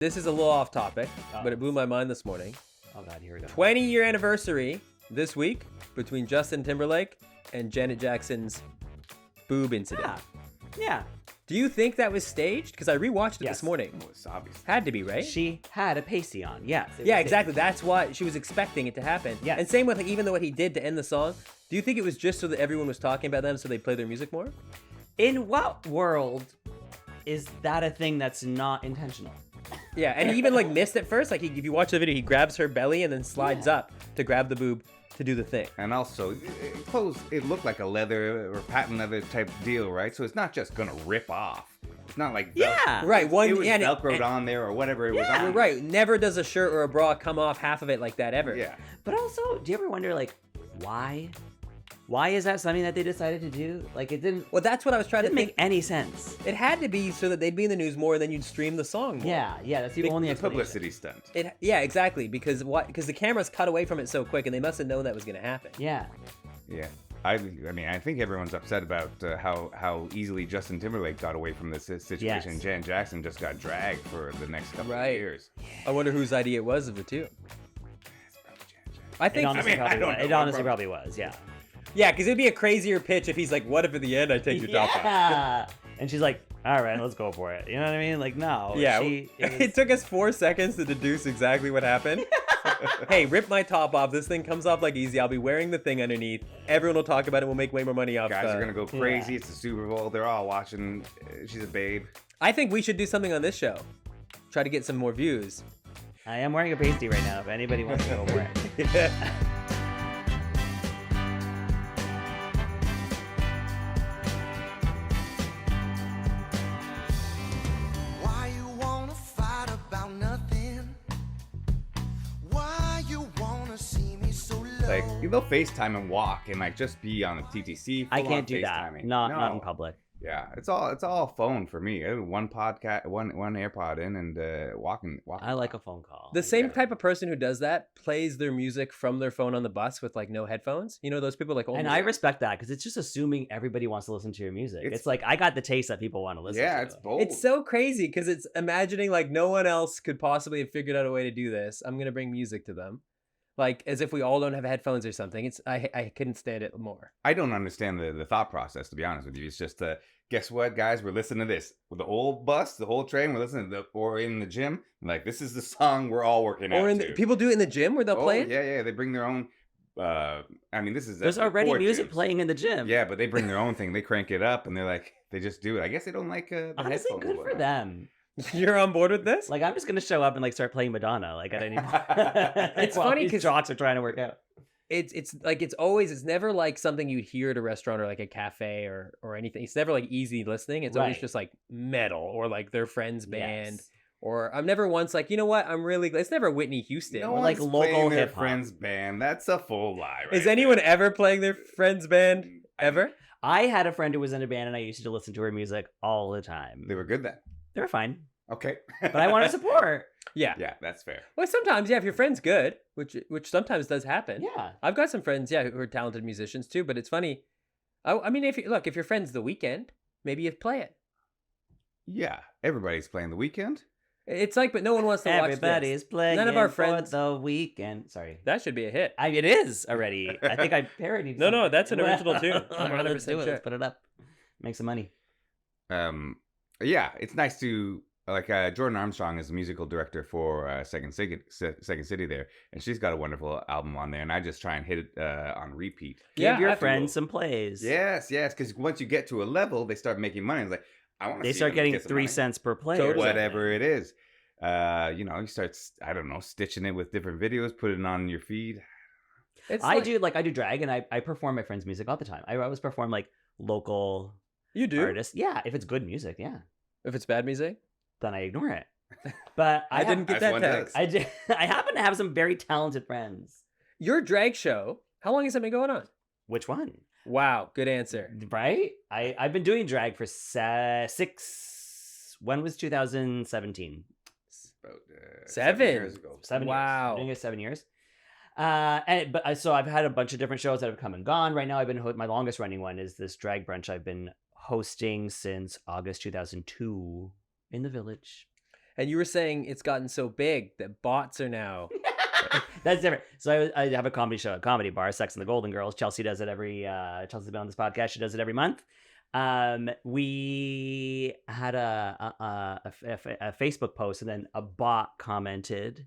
This is a little off topic, Oh. but it blew my mind this morning. Oh God, here we go. 20-year anniversary this week between Justin Timberlake and Janet Jackson's boob incident. Yeah. Do you think that was staged? Because I rewatched it Yes. this morning. Oh, it's obvious. Had to be, right? She had a pasty on. Yes. it Yeah, was exactly. That's why she was expecting it to happen. Yes. And same with like even though what he did to end the song. Do you think it was just so that everyone was talking about them so they play their music more? In what world is that a thing that's not intentional? Yeah, and he even like missed it first. Like if you watch the video, he grabs her belly and then slides up to grab the boob to do the thing. And also, clothes, it looked like a leather or patent leather type deal, right? So it's not just gonna rip off. It's not like Yeah. Right. One it was and Velcroed on there or whatever it was on. You're right. Never does a shirt or a bra come off half of it like that ever. Yeah. But also, do you ever wonder, like, why? Why is that something that they decided to do? Like, it didn't Well, that's what I was trying to didn't think. make any sense. It had to be so that they'd be in the news more, and then you'd stream the song more. Yeah, that's the only The explanation. publicity stunt. Yeah, exactly. Because the cameras cut away from it so quick, and they must have known that was going to happen. Yeah. Yeah. I mean, I think everyone's upset about how easily Justin Timberlake got away from this situation. Yes. Janet Jackson just got dragged for the next couple of Right. years. I wonder whose idea it was of the two. I It think, honestly, I don't know. it honestly probably was, yeah. yeah, because it'd be a crazier pitch if he's like, "What if at the end I take your top off?" Yeah. And she's like, all right, let's go for it. You know what I mean? Like, no. Yeah, it it was- took us 4 seconds to deduce exactly what happened. Hey, rip my top off. This thing comes off like easy. I'll be wearing the thing underneath. Everyone will talk about it. We'll make way more money off. Guys are gonna go crazy. Yeah. It's the Super Bowl. They're all watching. She's a babe. I think we should do something on this show. Try to get some more views. I am wearing a pasty right now if anybody wants to go for it. Why you wanna fight about nothing? Why you wanna see me so low? Like they'll FaceTime and walk and like just be on a TTC. I full-on can't do that. FaceTiming. Not in No. public. Yeah, it's all phone for me. One podcast, one AirPod in, and walking. I like a phone call. The same Yeah. type of person who does that plays their music from their phone on the bus with like no headphones. You know those people like. And I respect that because it's just assuming everybody wants to listen to your music. It's like I got the taste that people want to listen to. Yeah, it's bold. It's so crazy because it's imagining like no one else could possibly have figured out a way to do this. I'm gonna bring music to them, like as if we all don't have headphones or something. It's I couldn't stand it more. I don't understand the thought process, to be honest with you. It's just guess what, guys? We're listening to this with the whole bus, the whole train. We're listening to or in the gym. Like this is the song we're all working out Or in to. people do it in the gym where they'll play it. Yeah. They bring their own. I mean, this is There's already four music tubes. playing in the gym. Yeah, but they bring their own thing. They crank it up, and they're like, they just do it. I guess they don't like the Honestly, headphones good or for whatnot. them. You're on board with this? Like I'm just gonna show up and like start playing Madonna. Like at any. It's While funny these 'cause- jocks are trying to work out. It's never like something you'd hear at a restaurant or like a cafe or anything. It's never like easy listening. It's always Right. just like metal or like their friend's band. Yes. Or I'm never once like, you know what? It's never Whitney Houston. No Or, one's like, playing local their hip-hop. friend's band. That's a full lie. Right Is anyone there. ever playing their friend's band ever? I had a friend who was in a band and I used to listen to her music all the time. They were good then. They were fine, Okay. but I want to support. Yeah. Yeah, that's fair. Well, sometimes, yeah, if your friend's good, which sometimes does happen. Yeah. I've got some friends, yeah, who are talented musicians too, but it's funny. I mean, if your friend's The Weeknd, maybe you play it. Yeah, everybody's playing the weekend. It's like, but no one wants to watch Everybody's this. playing. None of our for friends. the weekend. Sorry. That should be a hit. It is already. I think I parodied. No, something. that's an original tune. I'm Well, let's 100% do it. sure. Let's put it up. Make some money. Yeah, it's nice to Jordan Armstrong is the musical director for Second City there, and she's got a wonderful album on there, and I just try and hit it on repeat. Yeah, Give your I- friends some plays. Yes, because once you get to a level, they start making money. It's like I want to. They start getting 3 cents per play. or Totally. whatever it is. You start stitching it with different videos, put it on your feed. It's I like- do drag and I perform my friends' music all the time. I always perform like local You do? artists. Yeah, if it's good music, yeah. If it's bad music? Then I ignore it. But I didn't get As that one text. does. I happen to have some very talented friends. Your drag show, how long has that been going on? Which one? Wow, good answer. Right? I've been doing drag for 6. When was 2017? About, 7 years ago. 7 Wow. years. I've been doing it 7 years. So I've had a bunch of different shows that have come and gone. Right now, my longest running one is this drag brunch I've been hosting since August 2002 in the Village. And you were saying it's gotten so big that bots are now. That's different. So I have a comedy show, a comedy bar, Sex and the Golden Girls. Chelsea does it Chelsea's been on this podcast. She does it every month. We had a Facebook post, and then a bot commented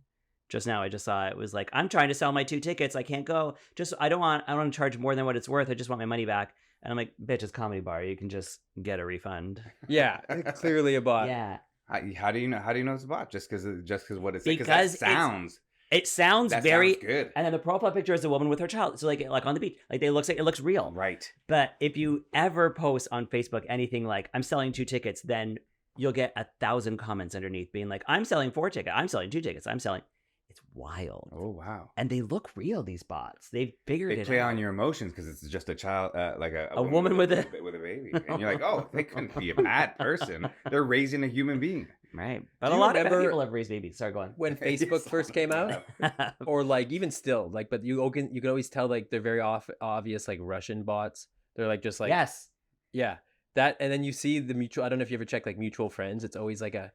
just now. I just saw it was like, I'm trying to sell my 2 tickets. I can't go. I don't want to charge more than what it's worth. I just want my money back. And I'm like, bitch, it's comedy bar. You can just get a refund. Yeah, clearly a bot. Yeah. How do you know it's a bot? Just because what it says? Because it sounds that very sounds good. And then the profile picture is a woman with her child. So like on the beach, like it looks real. Right. But if you ever post on Facebook anything like, I'm selling 2 tickets, then you'll get 1,000 comments underneath being like, I'm selling 4 tickets. I'm selling 2 tickets. It's wild. Oh, wow. And they look real, these bots. They've figured it out. They play on your emotions because it's just a child, like a woman with a baby. And you're like, oh, they couldn't be a bad person. They're raising a human being. Right. But Do a you lot of remember people have raised babies. Sorry, go on. When Facebook first came out, or like even still, like, but you can always tell like they're very obvious like Russian bots. They're like just like yes. Yeah, that, and then you see the mutual. I don't know if you ever check like mutual friends. It's always like an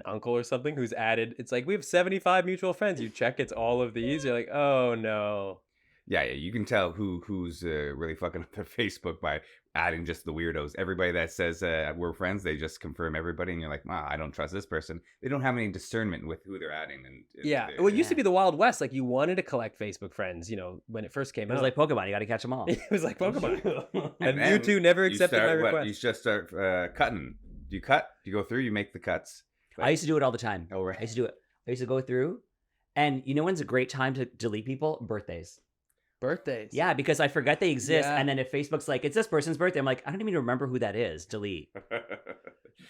uncle or something who's added. It's like we have 75 mutual friends. You check, it's all of these. You're like, oh no. Yeah, you can tell who's really fucking up their Facebook by adding just the weirdos. Everybody that says we're friends, they just confirm everybody, and you're like, wow, I don't trust this person. They don't have any discernment with who they're adding. And Yeah, well, it used to be the Wild West. Like you wanted to collect Facebook friends, when it first came It out. was like Pokemon. You got to catch them all. It was like Pokemon. And then Mewtwo never accepted my start, request. You just start cutting. Do you cut? Do you go through? You make the cuts. I used to do it all the time. Oh, right. I used to do it. I used to go through, and you know when's a great time to delete people? Birthdays. Birthdays. Yeah, because I forget they exist, Yeah. and then if Facebook's like, it's this person's birthday, I'm like, I don't even remember who that is. Delete.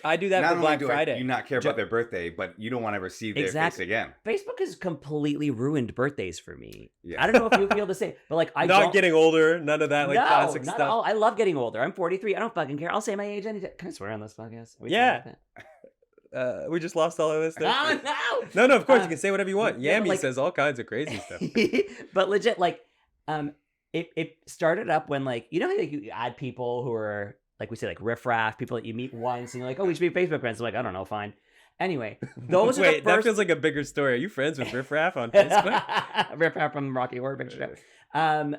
I do that Not for only Black do Friday. you not care about their birthday, but you don't want to ever see their face again. Facebook has completely ruined birthdays for me. Yeah. I don't know if you feel the same, but like I Not don't. getting older, none of that like no, classic not stuff. at all. I love getting older. I'm 43. I don't fucking care. I'll say my age anytime. Can I swear on this podcast? Are we Yeah. fine with that? We just lost all of this stuff. Oh, no. No, of course you can say whatever you want. yeah, Yami like- says all kinds of crazy stuff. But legit, like, it started up when like you know how like, you add people who are like we say like riffraff, people that you meet once and you're like, oh, we should be Facebook friends. I'm like, I don't know, fine. Anyway, those are the Wait, that first... feels like a bigger story. Are you friends with Riff Raff on Facebook? Riffraff from Rocky Horror Picture Show.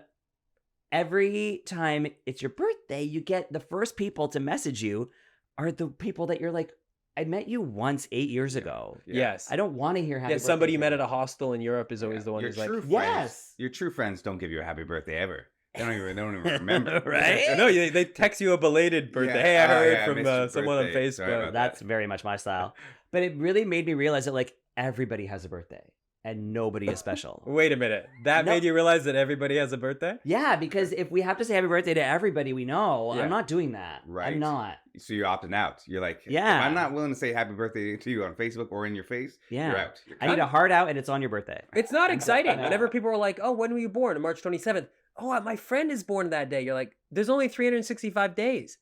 Every time it's your birthday, you get the first people to message you are the people that you're like, I met you once 8 years ago. Yeah. Yes. I don't want to hear happy Yeah, somebody you birthday met from at a hostel in Europe is always the one Your who's like, true friends, Yes. your true friends don't give you a happy birthday ever. They don't even remember. Right? no, they text you a belated birthday. Yeah. Hey, I Oh, heard yeah, I from missed your someone on birthday. Sorry Facebook. about That's very much my style. But it really made me realize that like everybody has a birthday and nobody is special. Wait a minute. That No. made you realize that everybody has a birthday? Yeah, because if we have to say happy birthday to everybody we know, Yeah. I'm not doing that. Right. I'm not. So you're opting out. You're like, Yeah. if I'm not willing to say happy birthday to you on Facebook or in your face, Yeah. you're out. You're I need cut. a heart out and it's on your birthday. It's not exciting. No. Whenever people are like, oh, when were you born? On March 27th. Oh, my friend is born that day. You're like, there's only 365 days.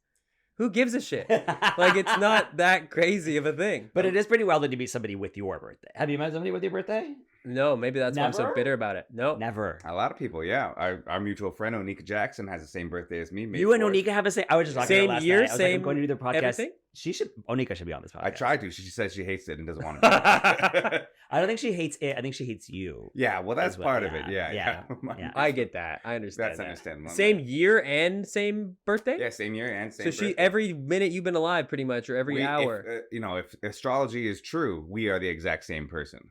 Who gives a shit? Like, it's not that crazy of a thing. But it is pretty wild that you meet somebody with your birthday. Have you met somebody with your birthday? No, maybe that's why I'm so Never? bitter about it. No. Never. A lot of people, yeah. Our mutual friend Onika Jackson has the same birthday as me. May You and 4th. Onika have the same. I was just talking Same about last year, night. I was like, same I'm going to do their podcast. everything? Onika should be on this podcast. I tried to. She says she hates it and doesn't want to. I don't think she hates it. I think she hates you. Yeah, well, that's Is what- part of yeah, it. Yeah, yeah, yeah. I get that. I understand. That's that. understandable. Same year and same birthday? Yeah, same year and same. So she birthday. every minute you've been alive, pretty much, or every We- hour. If astrology is true, we are the exact same person.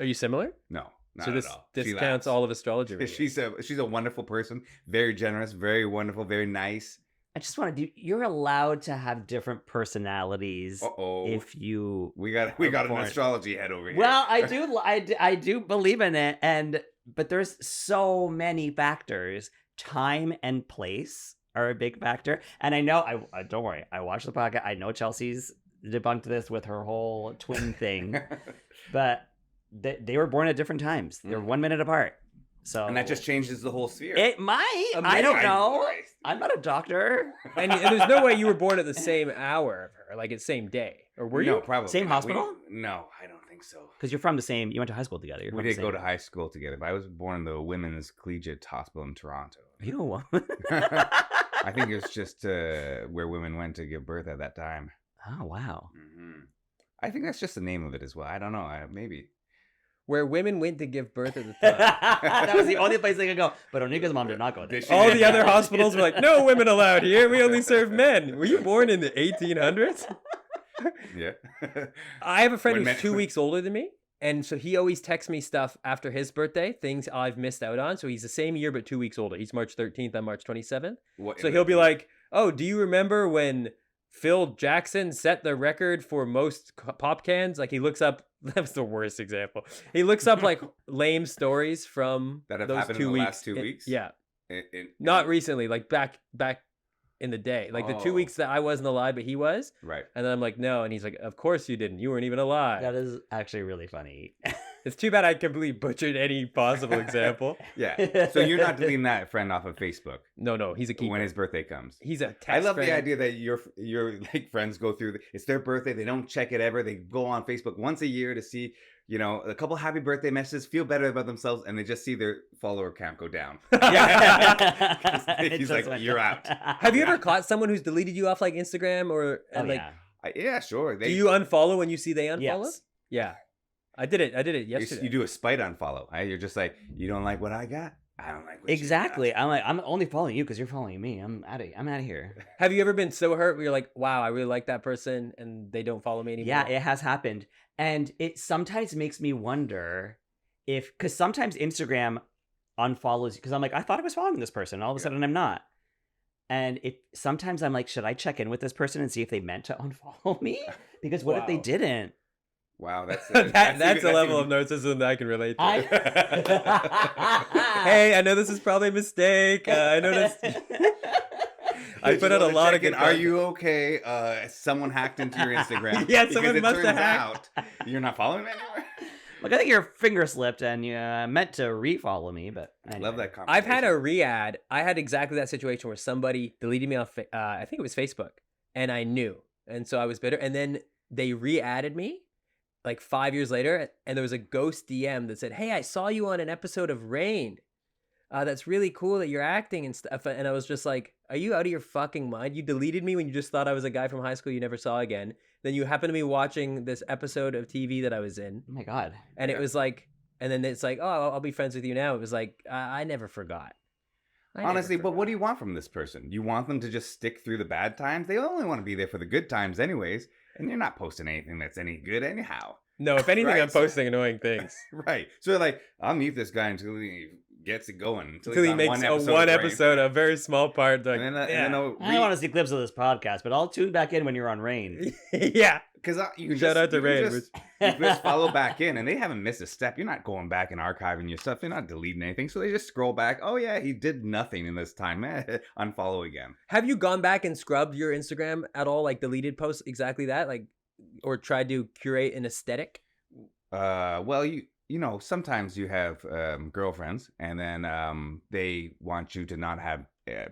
Are you similar? No, not so at this all. She discounts laughs. all of astrology. really. She's a wonderful person, very generous, very wonderful, very nice. I just want to do. You're allowed to have different personalities Uh-oh. if you. We got an Born. astrology head over here. Well, I do believe in it, but there's so many factors. Time and place are a big factor, and I know. I don't worry. I watched the podcast. I know Chelsea's debunked this with her whole twin thing, but they were born at different times. They're 1 minute apart. So and that just changes the whole sphere. it might. I don't know. Christ. I'm not a doctor. and there's no way you were born at the same hour of her, like it's same day, or were No, you? probably Same not. hospital? No, I don't think so. Because you're from the same. You went to high school together. You're We from the did go same- to high school together, but I was born in the Women's Collegiate Hospital in Toronto. You know what? I think it's just where women went to give birth at that time. Oh wow. hmm I think that's just the name of it as well. I don't know. Maybe. Where women went to give birth at the time. That was the only place they could go. But Onika's mom did not go there. All the other hospitals were like, no women allowed here. We only serve men. Were you born in the 1800s? Yeah. I have a friend When who's men- 2 weeks older than me. And so he always texts me stuff after his birthday, things I've missed out on. So he's the same year, but 2 weeks older. He's March 13th, I'm March 27th. What, So he'll be like, oh, do you remember when Phil Jackson set the record for most pop cans? Like he looks up, that's the worst example. He looks up like lame stories from That have those happened 2 in the weeks. last 2 weeks? Yeah. In- Not recently, like back in the day. Like the 2 Oh. weeks that I wasn't alive, but he was. Right. And then I'm like, no. And he's like, of course you didn't. You weren't even alive. That is actually really funny. It's too bad I completely butchered any possible example. Yeah. So you're not deleting that friend off of Facebook No, he's a keeper. when his birthday comes. He's a text I love friend. the idea that your like friends go through. It's their birthday. They don't check it ever. They go on Facebook once a year to see, a couple happy birthday messages, feel better about themselves, and they just see their follower count go down. Yeah. He's like, "You're out." Have you ever caught someone who's deleted you off like Instagram or Oh, like? yeah. Yeah, sure. Do you unfollow when you see they unfollow? Yes. Yeah, I did it yesterday. You do a spite unfollow. Right? You're just like, you don't like what I got. I don't like what Exactly. You got. I'm like, I'm only following you because you're following me. I'm out of here. Have you ever been so hurt where you're like, wow, I really like that person and they don't follow me anymore? Yeah, it has happened. And it sometimes makes me wonder because sometimes Instagram unfollows you because I'm like, I thought I was following this person. All of a sudden I'm not. And sometimes I'm like, should I check in with this person and see if they meant to unfollow me? Because what if they Wow. didn't? Wow, that's that's a level of narcissism that I can relate to. Hey, I know this is probably a mistake. I noticed. I put out a lot of good. Are you okay? Someone hacked into your Instagram. Yeah, Because someone it must have turns hacked. out you're not following me anymore. Look, I think your finger slipped and you meant to refollow me, but anyway. Love that conversation. I've had a re-ad. I had exactly that situation where somebody deleted me off. I think it was Facebook, and I knew, and so I was bitter. And then they re-added me, like 5 years later, and there was a ghost DM that said, "Hey, I saw you on an episode of Rain. That's really cool that you're acting and stuff." And I was just like, "Are you out of your fucking mind? You deleted me when you just thought I was a guy from high school you never saw again. Then you happen to be watching this episode of TV that I was in." Oh my God. And it was like, and then it's like, oh, I'll be friends with you now. It was like, I never forgot. Honestly, but what do you want from this person? You want them to just stick through the bad times? They only want to be there for the good times anyways. And you're not posting anything that's any good anyhow. No, if anything, Right, I'm so- posting annoying things. Right. So they're like, I'll mute this guy until he gets it going. Until he on makes one of Brain. episode, a very small part. Like, And then, yeah. they'll I don't want to see clips of this podcast, but I'll tune back in when you're on Rain. Yeah. because you can Shout just, out to you can Ray. just- you can just follow back in, and they haven't missed a step. You're not going back and archiving your stuff. You're not deleting anything. So they just scroll back. Oh yeah, he did nothing in this time. Unfollow again. Have you gone back and scrubbed your Instagram at all? Like deleted posts exactly that? Like, or tried to curate an aesthetic? Well, sometimes you have girlfriends, and then they want you to not have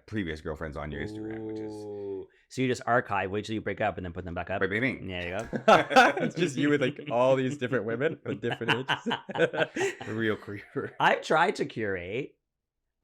previous girlfriends on your Instagram, which is Ooh. So you just archive, wait till you break up, and then put them back up. bing, bing. There you go. It's just you with like all these different women with different ages. A real creeper. I've tried to curate.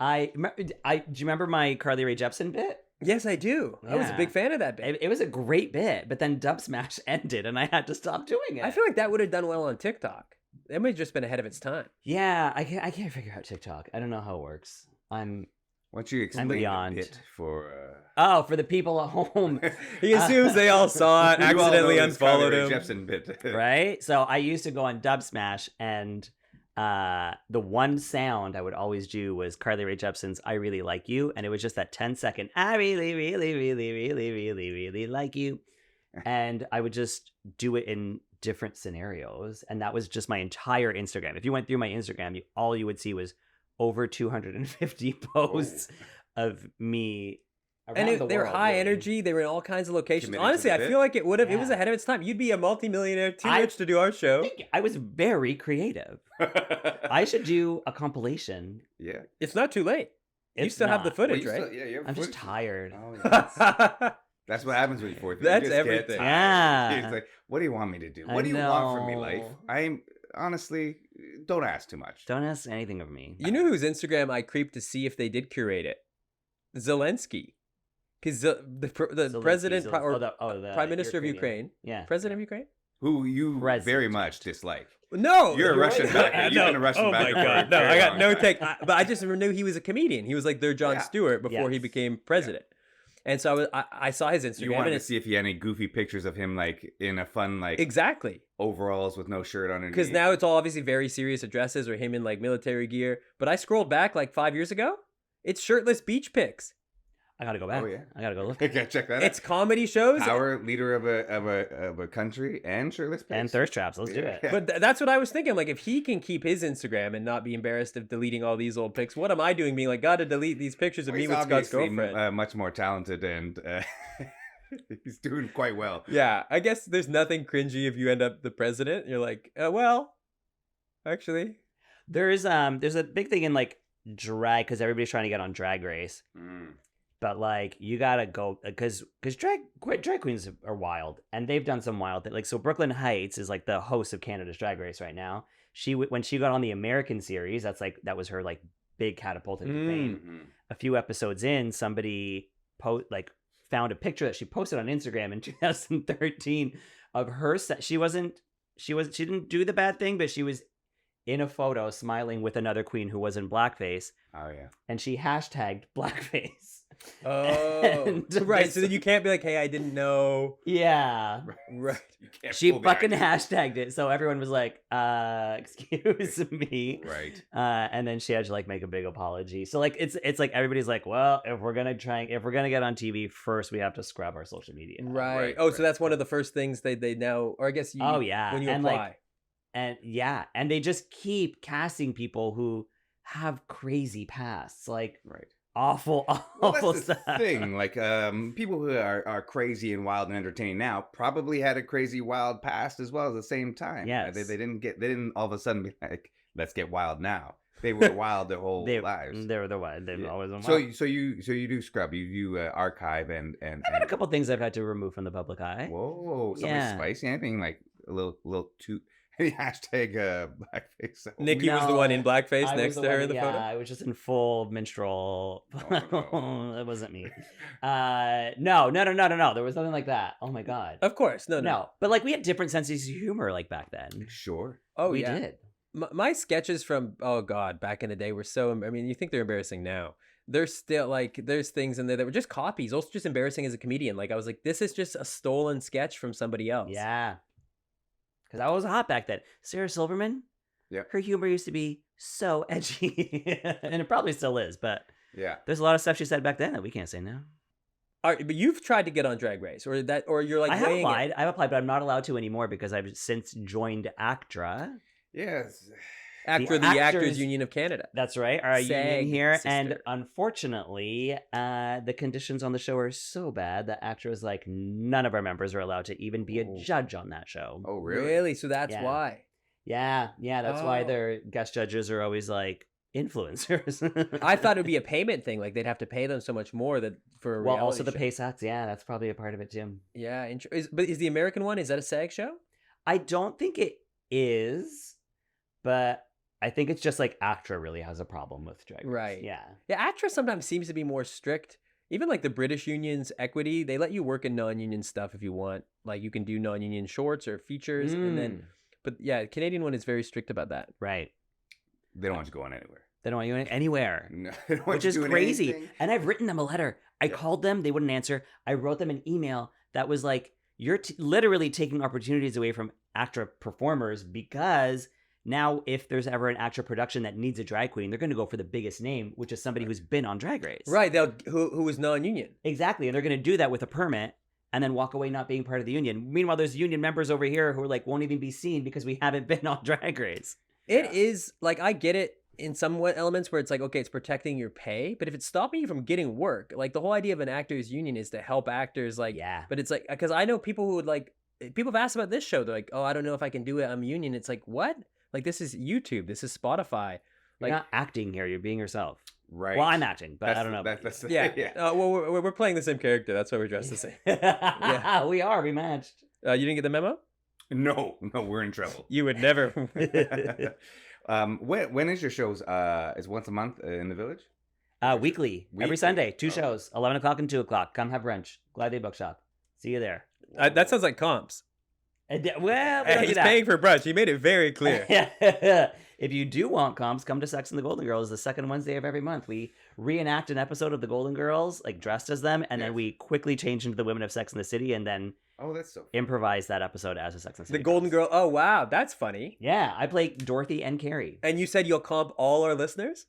Do you remember my Carly Rae Jepsen bit? Yes, I do. I was a Yeah. big fan of that bit. It was a great bit, but then Dub Smash ended, and I had to stop doing it. I feel like that would have done well on TikTok. It might have just been ahead of its time. yeah, I can't figure out TikTok. I don't know how it works. Why don't you explain beyond. the bit for? For the people at home, He assumes they all saw it, You all know accidentally this Carly unfollowed Rae him. Jepsen bit, right? So I used to go on Dub Smash, and the one sound I would always do was Carly Rae Jepsen's "I Really Like You," and it was just that 10-second "I really, really, really, really, really, really like you," and I would just do it in different scenarios, and that was just my entire Instagram. If you went through my Instagram, all you would see was over 250 posts of me. And around the they were world, high really. energy. They were in all kinds of locations. Committed to Honestly, the I bit. feel like it would have. It was Yeah. ahead of its time. You'd be a multimillionaire, too I- rich to do our show. Thank you. I was very creative. I should do a compilation. Yeah. It's not too late. You It's still have the not. footage, Well, you right? still- yeah, you have I'm just footage. tired. Oh, yeah. That's what happens when you're 40. That's you just get everything. tired. Yeah. It's like, what do you want me to do? I What do you want from me, know. life? I'm honestly, don't ask too much. Don't ask anything of me. You know whose Instagram I creeped to see if they did curate it? Zelensky. Because the Zelensky, president Zelensky. or the Prime Minister of Ukrainian. Ukraine, Yeah. President of Ukraine, who you President. very much dislike. No, You're a Russian backer. You've been a Russian oh backer my for a god, no, very I got long no time. take. But I just knew he was a comedian. He was like their Jon Yeah. Stewart before he Yes. became president. And so I saw his Instagram. You wanted and to see if he had any goofy pictures of him like in a fun like exactly. overalls with no shirt underneath. Because now it's all obviously very serious addresses or him in like military gear. But I scrolled back like 5 years ago. It's shirtless beach pics. I gotta go back. Oh, yeah. I gotta go look. Okay, check that It's out. comedy shows. Power leader of a country and shirtless pics. And thirst traps. Let's do Yeah. it. But that's what I was thinking. Like, if he can keep his Instagram and not be embarrassed of deleting all these old pics, what am I doing? Being like, gotta delete these pictures of Well, me he's with Scott's obviously, girlfriend. much more talented and he's doing quite well. Yeah, I guess there's nothing cringy if you end up the president. You're like, well, actually, There's a big thing in like drag because everybody's trying to get on Drag Race. But like you gotta go because drag queens are wild and they've done some wild things. Like so, Brooklyn Heights is like the host of Canada's Drag Race right now. When she got on the American series, that was her like big catapult into fame. A few episodes in, somebody found a picture that she posted on Instagram in 2013 of her. She didn't do the bad thing, but she was in a photo smiling with another queen who was in blackface, Oh yeah. and she hashtagged blackface. oh, And right. So then you can't be like, hey, I didn't know. Yeah. Right. You can't She pull the fucking act. hashtagged it, so everyone was like, excuse me. Right. And then she had to like make a big apology. So like it's like everybody's like, well, if we're gonna get on TV, first we have to scrub our social media. Right. Right, Oh, so right, that's one of the first things they now, or I guess you. Oh, yeah. When you And, apply. like, and they just keep casting people who have crazy pasts, like Right. awful Well, awful that's the stuff. thing. Like, people who are crazy and wild and entertaining now probably had a crazy wild past as well at the same time. Yes. They didn't all of a sudden be like, let's get wild now. They were wild their whole lives. They were the one. They've Yeah. always been So wild. you do scrub. You do archive and I've had a couple things I've had to remove from the public eye. Whoa, something Yeah. spicy. Anything like a little too. Hashtag blackface. Nikki was the one in blackface I next was to her one- in the yeah, photo. I was just in full minstrel. Oh, It wasn't me. No. There was nothing like that. Oh my god. Of course, no. No, but like we had different senses of humor like back then. Sure. Oh we yeah. did. My sketches from back in the day were so. I mean, you think they're embarrassing now. They're still like there's things in there that were just copies. Also, just embarrassing as a comedian. Like I was like, this is just a stolen sketch from somebody else. Yeah. Because I was hot back then. Sarah Silverman. Yeah. Her humor used to be so edgy, and it probably still is. But Yeah. there's a lot of stuff she said back then that we can't say now. All right, but you've tried to get on Drag Race, or you're like I have weighing it. applied. I've applied, but I'm not allowed to anymore because I've since joined ACTRA. Yes. After the actors- Actors Union of Canada. That's right, our union SAG here. And sister. unfortunately, the conditions on the show are so bad that ACTRA is like none of our members are allowed to even be a Oh. judge on that show. Oh, really? So that's Yeah. why. Yeah, that's why Oh. their guest judges are always like influencers. I thought it would be a payment thing. Like they'd have to pay them so much more that for a well, reality also the show. pay sets. Yeah, that's probably a part of it too. Yeah, but is the American one? Is that a SAG show? I don't think it is, but I think it's just like ACTRA really has a problem with Drag Race. Right. Yeah. Yeah, actress sometimes seems to be more strict. Even like the British unions, equity, they let you work in non-union stuff if you want. Like you can do non-union shorts or features, and then. But yeah, Canadian one is very strict about that. Right. They don't want you going anywhere. They don't want you anywhere. No, they don't want Which you is doing crazy. anything. And I've written them a letter. I Yeah. called them, they wouldn't answer. I wrote them an email that was like, you're literally taking opportunities away from ACTRA performers because now if there's ever an ACTRA production that needs a drag queen, they're going to go for the biggest name, which is somebody who's been on Drag Race. Right, who was non-union. Exactly. And they're going to do that with a permit and then walk away not being part of the union. Meanwhile, there's union members over here who are like won't even be seen because we haven't been on Drag Race. It is like I get it in some elements where it's like, okay, it's protecting your pay, but if it's stopping you from getting work, like the whole idea of an actors union is to help actors, like, Yeah. But it's like, because I know people who would like, people have asked about this show. They're like, oh, I don't know if I can do it. I'm union. It's like, what? Like, this is YouTube. This is Spotify. You're Like, not acting here. You're being yourself. Right. Well, I'm acting, but That's I don't know. That's yeah. yeah. Well, we're playing the same character. That's why we're dressed the same. Yeah. We are. We matched. You didn't get the memo? No, we're in trouble. You would never. When is your shows? Is once a month in the village? Weekly. Every Weekly. Sunday. 2 Oh. shows. 11 o'clock and 2 o'clock. Come have brunch. Glad Day Bookshop. See you there. That sounds like comps. Well, we don't do He's that. paying for brunch. He made it very clear. If you do want comps, come to Sex and the Golden Girls the second Wednesday of every month. We reenact an episode of the Golden Girls, like dressed as them, and then Yes. we quickly change into the women of Sex and the City, and then Oh, that's so. improvise that episode as a Sex and the The City. Golden girls. Girl. Oh, wow. That's funny. Yeah, I play Dorothy and Carrie. And you said you'll comp all our listeners?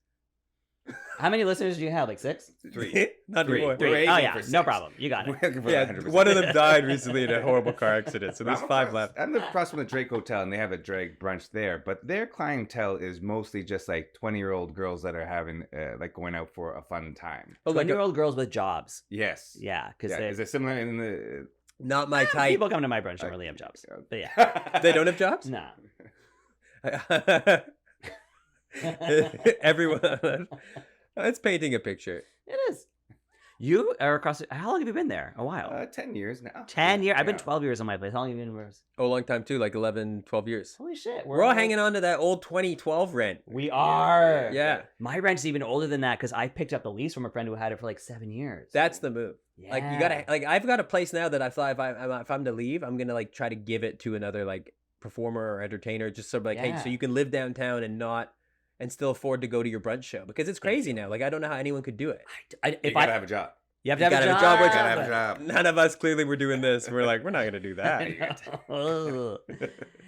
How many listeners do you have? Like 6? 3. Not Three. anymore. We're Oh aiming yeah, for no 6. problem. You got it. We're looking for Yeah, 100%. one of them died recently in a horrible car accident, so there's I'm 5 across- left. I'm across from the Drake Hotel, and they have a drag brunch there. But their clientele is mostly just like 20-year-old girls that are having, like, going out for a fun time. Oh, like 20-year-old girls with jobs. Yes. Yeah, because Yeah. Is it similar in the? not my type. people come to my brunch don't really have jobs. But yeah, They don't have jobs? no. Everyone. It's painting a picture. It is. You are across. How long have you been there? A while. 10 years now. 10 years. I've been Yeah. 12 years on my place. How long have you been in yours? Oh, a long time too, like 11, 12 years. Holy shit. We're all hanging on to that old 2012 rent. We are. Yeah, My rent's even older than that because I picked up the lease from a friend who had it for like 7 years. that's the move. yeah. Like you gotta, like I've got a place now that I thought if I'm to leave, I'm gonna like try to give it to another like performer or entertainer, just sort of like, hey, Yeah. so you can live downtown and still afford to go to your brunch show because it's crazy now. Like I don't know how anyone could do it. You gotta have a job. You have You to have gotta a have a job. job, which- Gotta have a job. None of us clearly were doing this. We're like, we're not gonna do that. I know.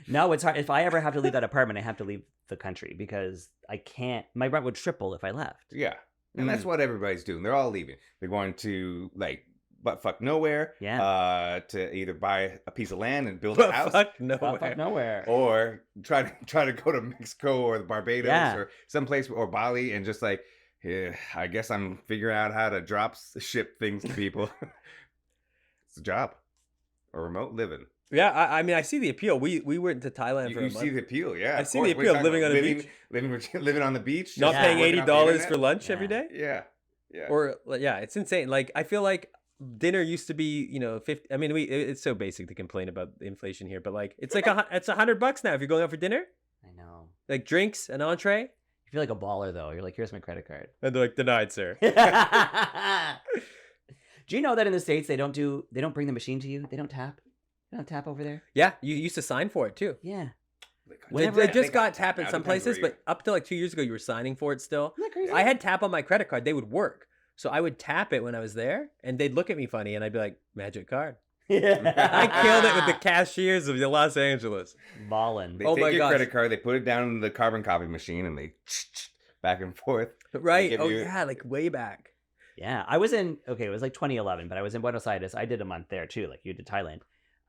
No, it's hard. If I ever have to leave that apartment, I have to leave the country because I can't. My rent would triple if I left. Yeah. And that's what everybody's doing. They're all leaving. They're going to like butt fuck nowhere. Yeah. To either buy a piece of land and build a But house, fuck no. Well, fuck nowhere. or try to go to Mexico or Barbados Yeah. or someplace or Bali and just like, yeah, I guess I'm figuring out how to ship things to people. It's a job, or remote living. Yeah, I mean, I see the appeal. We went to Thailand You, for a you month. see the appeal, yeah. I of see course. the What are you appeal of talking living about? on a beach. living on the beach, Not Yeah. paying working off the $80 internet. for lunch Yeah. every day. Yeah, yeah. Or like, yeah, it's insane. Like I feel like dinner used to be, 50. I mean, it's so basic to complain about the inflation here, but like it's like it's $100 now if you're going out for dinner. I know. Like drinks, an entree, You feel like a baller though. You're like, here's my credit card. and they're like denied, sir. Do you know that in the States they don't bring the machine to you? They don't tap. They don't tap over there. Yeah, you used to sign for it too. Yeah. They Whenever- just got tap in now, some depends places, where but up till like 2 years ago, you were signing for it still. Isn't that crazy? I had tap on my credit card; they would work, so I would tap it when I was there, and they'd look at me funny, and I'd be like, "Magic card." I killed it with the cashiers of Los Angeles. Ballin'. They Oh take my your gosh. credit card, they put it down in the carbon copy machine, and they back and forth. Right? give Oh you- yeah, like way back. Yeah, I was in. Okay, it was like 2011, but I was in Buenos Aires. I did a month there too, like you did Thailand.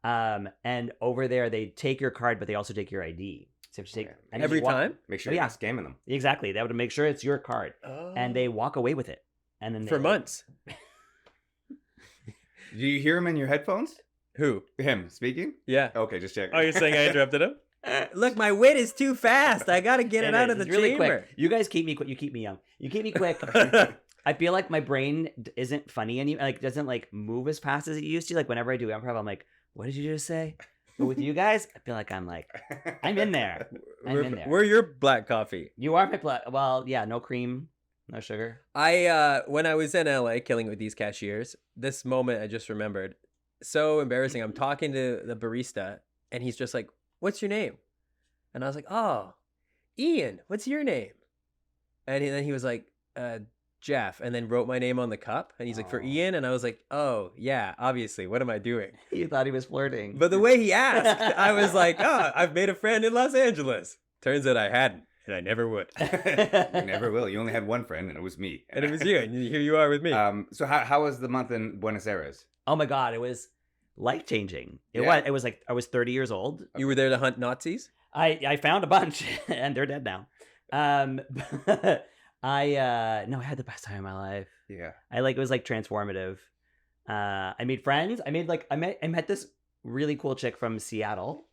And over there they take your card, but they also take your ID. So you have to take Okay. and you Every walk- time? Make sure Oh, you're yeah. not scamming them. Exactly. They have to make sure it's your card, Oh. and they walk away with it, and then for they, months. Do you hear him in your headphones? Who? Him speaking? Yeah. Okay, just check. Oh, you're saying I interrupted him? Look, my wit is too fast. I gotta get it out is. of the It's really chamber. quick. You guys keep me quick. You keep me young. You keep me quick. I feel like my brain isn't funny anymore. Like doesn't like move as fast as it used to. Like whenever I do improv, I'm like, what did you just say? But with you guys, I feel like I'm in there. I'm in there. We're your black coffee. You are my well, yeah, no cream, no sugar. When I was in LA killing it with these cashiers, this moment I just remembered. So embarrassing. I'm talking to the barista and he's just like, "What's your name?" And I was like, "Oh, Ian, what's your name?" And then he was like, Jeff, and then wrote my name on the cup. And he's like, "For Oh. Ian?" And I was like, "Oh, yeah, obviously. What am I doing?" You thought he was flirting. But the way he asked, I was like, "Oh, I've made a friend in Los Angeles." Turns out I hadn't, and I never would. You never will. You only had one friend, and it was me. And it was you, and here you are with me. So how was the month in Buenos Aires? Oh my god, it was life changing. Yeah. It was like I was 30 years old. You were there to hunt Nazis? I found a bunch and they're dead now. I had the best time of my life. Yeah. It was like transformative. I made friends. I met this really cool chick from Seattle,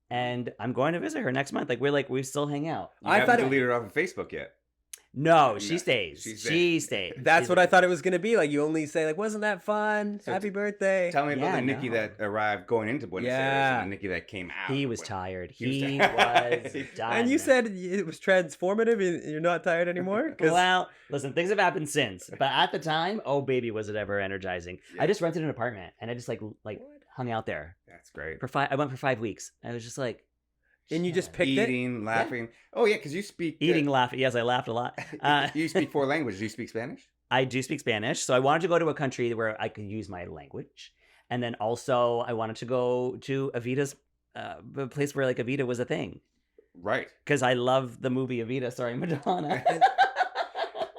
and I'm going to visit her next month. We still hang out. You I haven't thought it- deleted her off of Facebook yet. No, she No, stays. she's She stays. That's She's what I like- thought it was going to be. Like, you only say, like, "Wasn't that fun? So Happy birthday." Tell me about Yeah, the Nikki no. that arrived going into Buenos Aires Yeah. and the Nikki that came out. He was when- tired. He was He tired. was done. And you said it was transformative and you're not tired anymore? 'Cause- Well, listen, things have happened since, but at the time, oh baby, was it ever energizing. Yeah. I just rented an apartment and I just like hung out there That's great. I went for 5 weeks. I was just like, And you just picked Eating, laughing. Oh yeah, because you speak eating, laughing. Yes, I laughed a lot. you speak 4 languages. Do you speak Spanish? I do speak Spanish, so I wanted to go to a country where I could use my language, and then also I wanted to go to Evita's, a place where like Evita was a thing, Right. because I love the movie Evita starring Madonna.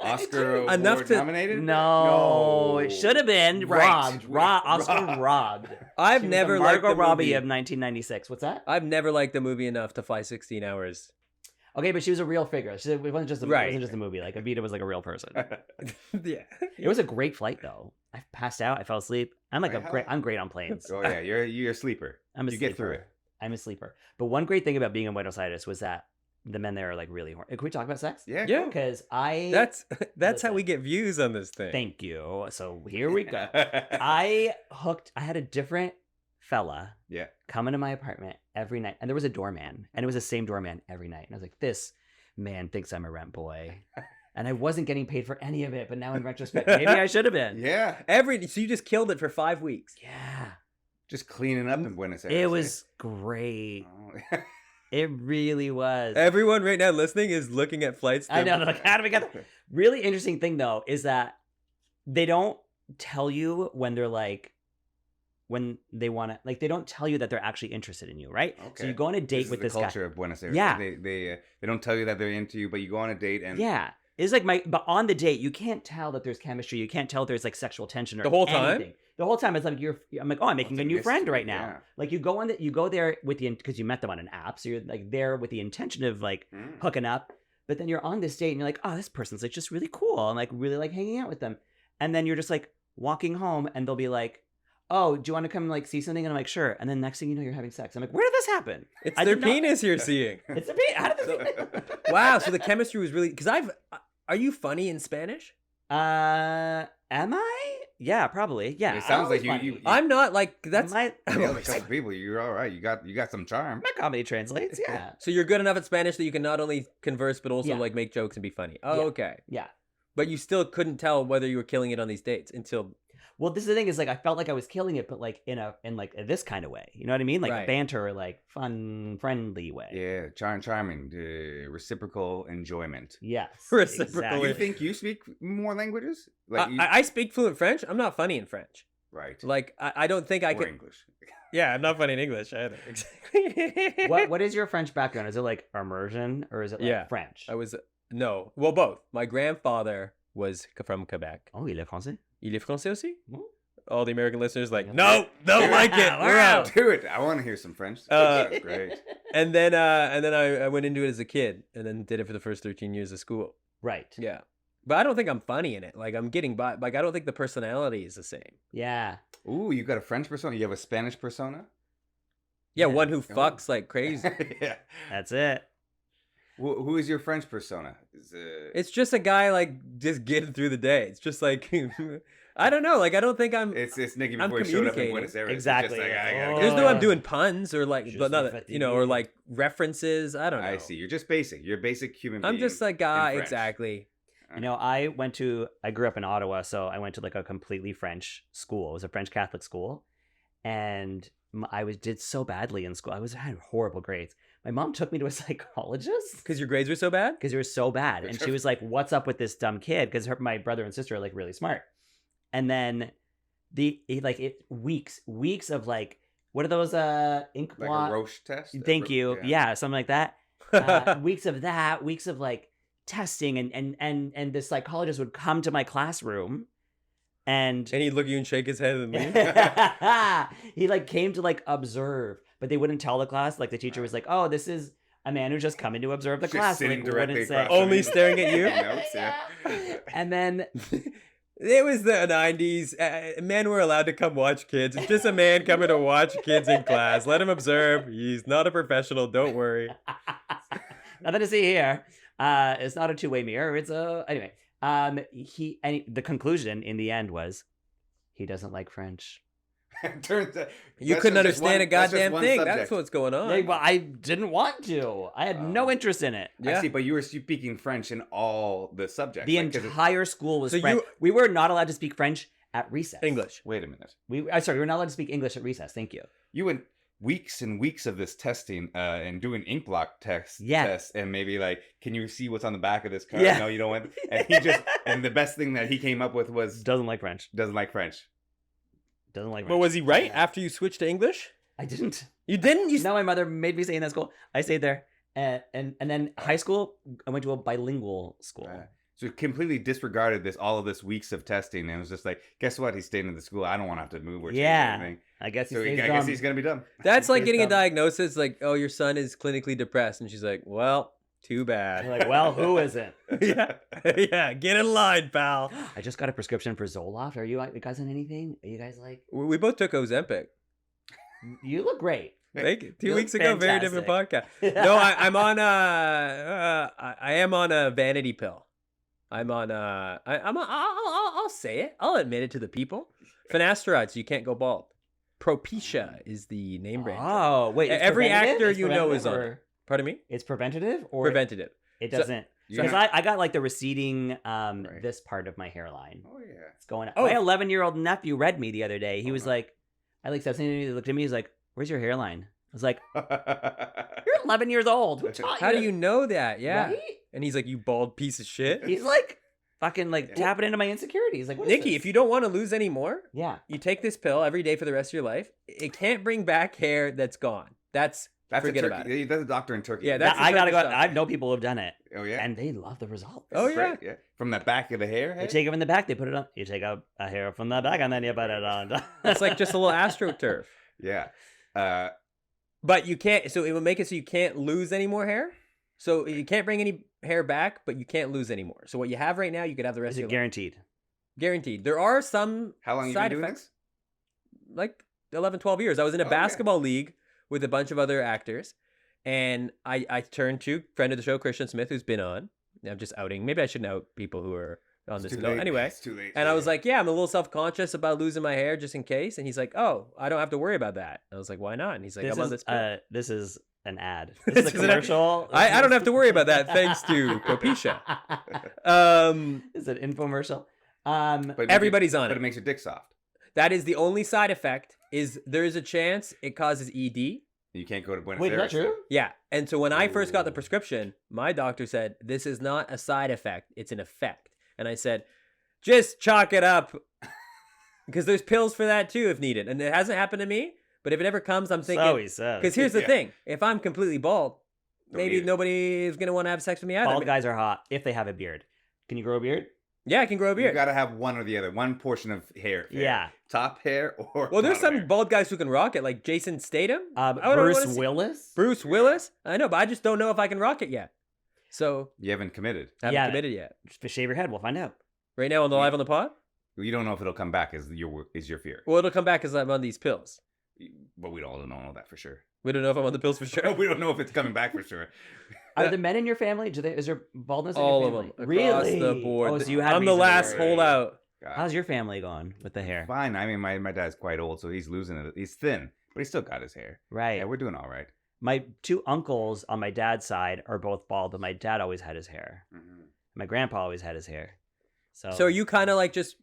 Oscar Enough award to- nominated? No, it should have been Right. Oscar robbed. I've She was never the liked Margot the Robbie movie. of 1996. What's that? I've never liked the movie enough to fly 16 hours. Okay, but she was a real figure. It wasn't just Right. it wasn't just a movie. Like Evita was like a real person. Yeah. It was a great flight though. I passed out. I fell asleep. I'm like Right, I'm great on planes. Oh yeah, you're a sleeper. I'm a You sleeper. get through it. I'm a sleeper. But one great thing about being in Buenos Aires was that the men there are like really horny. Can we talk about sex? Yeah. Yeah. Because I That's how Listen. we get views on this thing. thank you. So here we go. I. I had a different fella Yeah. come into my apartment every night, and there was a doorman, and it was the same doorman every night. And I was like, this man thinks I'm a rent boy. And I wasn't getting paid for any of it, but now in retrospect, maybe I should have been. Yeah. So you just killed it for 5 weeks. Yeah. Just cleaning up in Buenos Aires. It was great. Oh. It really was. Everyone right now listening is looking at flights. I know. They're like, how do we get that? Really interesting thing though is that they don't tell you when they're like, when they want to, like, they don't tell you that they're actually interested in you, right? So Okay. you go on a This date is with the this guy. culture of Buenos Aires. Yeah. They don't tell you that they're into you, but you go on a date and Yeah. It's like but on the date, you can't tell that there's chemistry. You can't tell there's like sexual tension or The whole time? anything. The whole time it's like I'm like, oh, I'm making It's a a new friend mystery, right now. yeah. Like you go there with because you met them on an app, so you're like there with the intention of like Mm. hooking up. But then you're on this date and you're like, oh, this person's like just really cool. I'm like really like hanging out with them. And then you're just like walking home and they'll be like, oh, do you want to come like see something? And I'm like, sure. And then next thing you know, you're having sex. I'm like, where did this happen? It's I their did not- penis you're seeing. It's a bit. How did this? Wow. So the chemistry was really, because are you funny in Spanish? Am I? Yeah, probably. Yeah. It sounds I'm like always you- funny. I'm not like, that's, My, The other couple people, you're all right. You got some charm. my comedy translates. Yeah. so you're good enough at Spanish that you can not only converse, but also Yeah. like make jokes and be funny. Oh, Yeah. okay. Yeah. But you still couldn't tell whether you were killing it on these dates until, Well, this is the thing is like I felt like I was killing it, but like in like this kind of way. You know what I mean? Like Right. banter, or like fun, friendly way. Yeah, charming, reciprocal enjoyment. Yes. Reciprocal. exactly. You think you speak more languages? I speak fluent French. I'm not funny in French. right. Like, I don't think I or could. English. Yeah, I'm not funny in English either. Exactly. What is your French background? Is it like immersion or is it like Yeah. French? No. Well, both. My grandfather was from Quebec. Oh, il est français. Il est français aussi? Oh. All the American listeners like, Yeah. no, don't like it. We're out. Do it. I want to hear some French. Uh, That's great. And then I went into it as a kid and then did it for the first 13 years of school. Right. Yeah. But I don't think I'm funny in it. Like, I'm getting by. Like, I don't think the personality is the same. Yeah. Ooh, you got a French persona. You have a Spanish persona. Yeah, Yeah. one who Oh. fucks like crazy. Yeah. That's it. Who is your French persona? It's just a guy like just getting through the day. It's just like I don't know. Like I don't think I'm. It's Nicky I'm before he showed up in communicating. Buenos Aires. It's Exactly. Just like, I gotta Oh. There's get no I'm that. doing puns or like, Just but not fatigué. or like references. I don't know. I see. You're just basic. You're a basic human being. I'm just like in French. exactly. You know, I grew up in Ottawa, so I went to like a completely French school. It was a French Catholic school. And did so badly in school. I had horrible grades. My mom took me to a psychologist Because your grades were so bad. because they were so bad. And she was like, what's up with this dumb kid? Because my brother and sister are like really smart. And then weeks of like, what are those ink like blot? a Roche test. Thank you. Yeah, something like that. Weeks of that, weeks of like testing, and the psychologist would come to my classroom and And he'd look at you and shake his head and leave. he like came to like observe, but they wouldn't tell the class. Like the teacher was like, oh, this is a man who's just coming to observe the Just class. sitting Like, directly wouldn't say- across from Only you. staring at you? Notes, yeah. And then It was the 90s. Men were allowed to come watch kids. It's just a man coming to watch kids in class. Let him observe. He's not a professional. Don't worry. nothing to see here. It's not a two-way mirror. It's a anyway. The conclusion in the end was he doesn't like French. Turns out You that's couldn't just understand a that's just goddamn one thing. subject. That's what's going on. Like, well, I didn't want to. I had no Oh. interest in it. Yeah. I see, but you were speaking French in all the subjects. The like, 'cause entire school was So French. you- We were not allowed to speak French at recess. English. Wait a minute. Sorry, we're not allowed to speak English at recess. Thank you. You went weeks and weeks of this testing and doing ink block tests, Yeah. and maybe like, can you see what's on the back of this card? Yeah. No, you don't want. And he just and the best thing that he came up with was Doesn't like French. doesn't like French. Doesn't like French. But was he right after you switched to English? I didn't. You didn't? You No, my mother made me stay in that school. I stayed there. And then high school, I went to a bilingual school. So he completely disregarded all of this weeks of testing, and was just like, guess what? He's staying in the school. I don't want to have to move or change Yeah. anything. I guess So I he's guess he's gonna be dumb. That's like He's getting a dumb. diagnosis like, oh, your son is clinically depressed. And she's like, well, too bad. You're like, well, who isn't? yeah. Yeah. Get in line, pal. I just got a prescription for Zoloft. Are you guys on anything? Are you guys like? We both took Ozempic. You look great. Thank you. 2 You weeks look ago, very different fantastic. podcast. No, I'm on I am on a vanity pill. I'm on I'll say it. I'll admit it to the people. Finasteride, so you can't go bald. Propecia is the name brand. Oh wait, it's Every preventative? actor It's you know is preventative on it. or- Pardon me? It's preventative or Preventative. it So- doesn't. You're Because not- I got like the receding Right. this part of my hairline. Oh yeah. It's going up. Oh. My 11-year-old nephew read me the other day. He Oh, was no. like, I like said something to me. He looked at me. He's like, "Where's your hairline?" I was like, You're "You're 11 years old. Who taught How do to-" you know that? Yeah. Right? And he's like, you bald piece of shit. He's like, fucking like Yeah. tapping into my insecurities. Like, what is Nikki, this? if you don't want to lose any more, yeah, you take this pill every day for the rest of your life. It can't bring back hair that's gone. That's That's forget a about Turkey. it. That's a doctor in Turkey. Yeah, that's I gotta go. the stuff. I know people who've done it, Oh yeah. and they love the results. Oh, yeah. Right, yeah. From the back of the hair. They head? take it in the back. They put it on. You take a hair from the back, and then you put it on. It's like just a little astroturf. Yeah. But you can't, so it will make it so you can't lose any more hair. So you can't bring any hair back, but you can't lose any more. So what you have right now, you could have the rest Is of it your life. guaranteed? Guaranteed. There are some How long have you side been doing effects. Like 11, 12 years. I was in a Oh, yeah. basketball league with a bunch of other actors. And I turned to friend of the show, Christian Smith, who's been on. I'm just outing. Maybe I shouldn't out people who are on It's this. too No, late. anyway. It's too late. And I was like, yeah, I'm a little self-conscious about losing my hair just in case. And he's like, oh, I don't have to worry about that. I was like, why not? And he's like, This I'm on is this pill. this is an ad. This This is a is an ad. commercial. I don't have to worry about that thanks to Propecia. Is it an infomercial? But it makes Everybody's your- on But it. it makes your dick soft. That is the only side effect is there is a chance it causes ED. You can't go to Buenos Wait, is Aires. that true? Yeah. And so when I first got the Ooh. prescription, my doctor said, this is not a side effect, it's an effect. And I said, just chalk it up. Because there's pills for that too if needed. And it hasn't happened to me, but if it ever comes, I'm So thinking, he says. because here's the Yeah. thing. If I'm completely bald, Don't maybe need it. nobody is going to want to have sex with me either. Bald guys are hot if they have a beard. Can you grow a beard? Yeah, I can grow a You beard. got to have one or the other. One portion of hair. Yeah. Top hair or. Well, there's bottom some hair. bald guys who can rock it, like Jason Statham. I don't Bruce wanna see- Willis? Bruce Willis. I know, but I just don't know if I can rock it yet. So You haven't committed. I haven't Yeah. committed yet. Just shave your head. We'll find out. Right now on the live on the pod? You don't know if it'll come back. Is your fear? Well, it'll come back as I'm on these pills. But we all don't know that for sure. We don't know if I'm on the pills for sure. We don't know if it's coming back for sure. Are the men in your family? Is there baldness in All your of family? them, Really? across the board. Oh, so you had I'm the reason to last worry. holdout. God. How's your family going with the hair? Fine. I mean, my dad's quite old, so he's losing it. He's thin, but he's still got his hair. Right. Yeah, we're doing all right. My two uncles on my dad's side are both bald, but my dad always had his hair. Mhm. My grandpa always had his hair. So are you kind of like just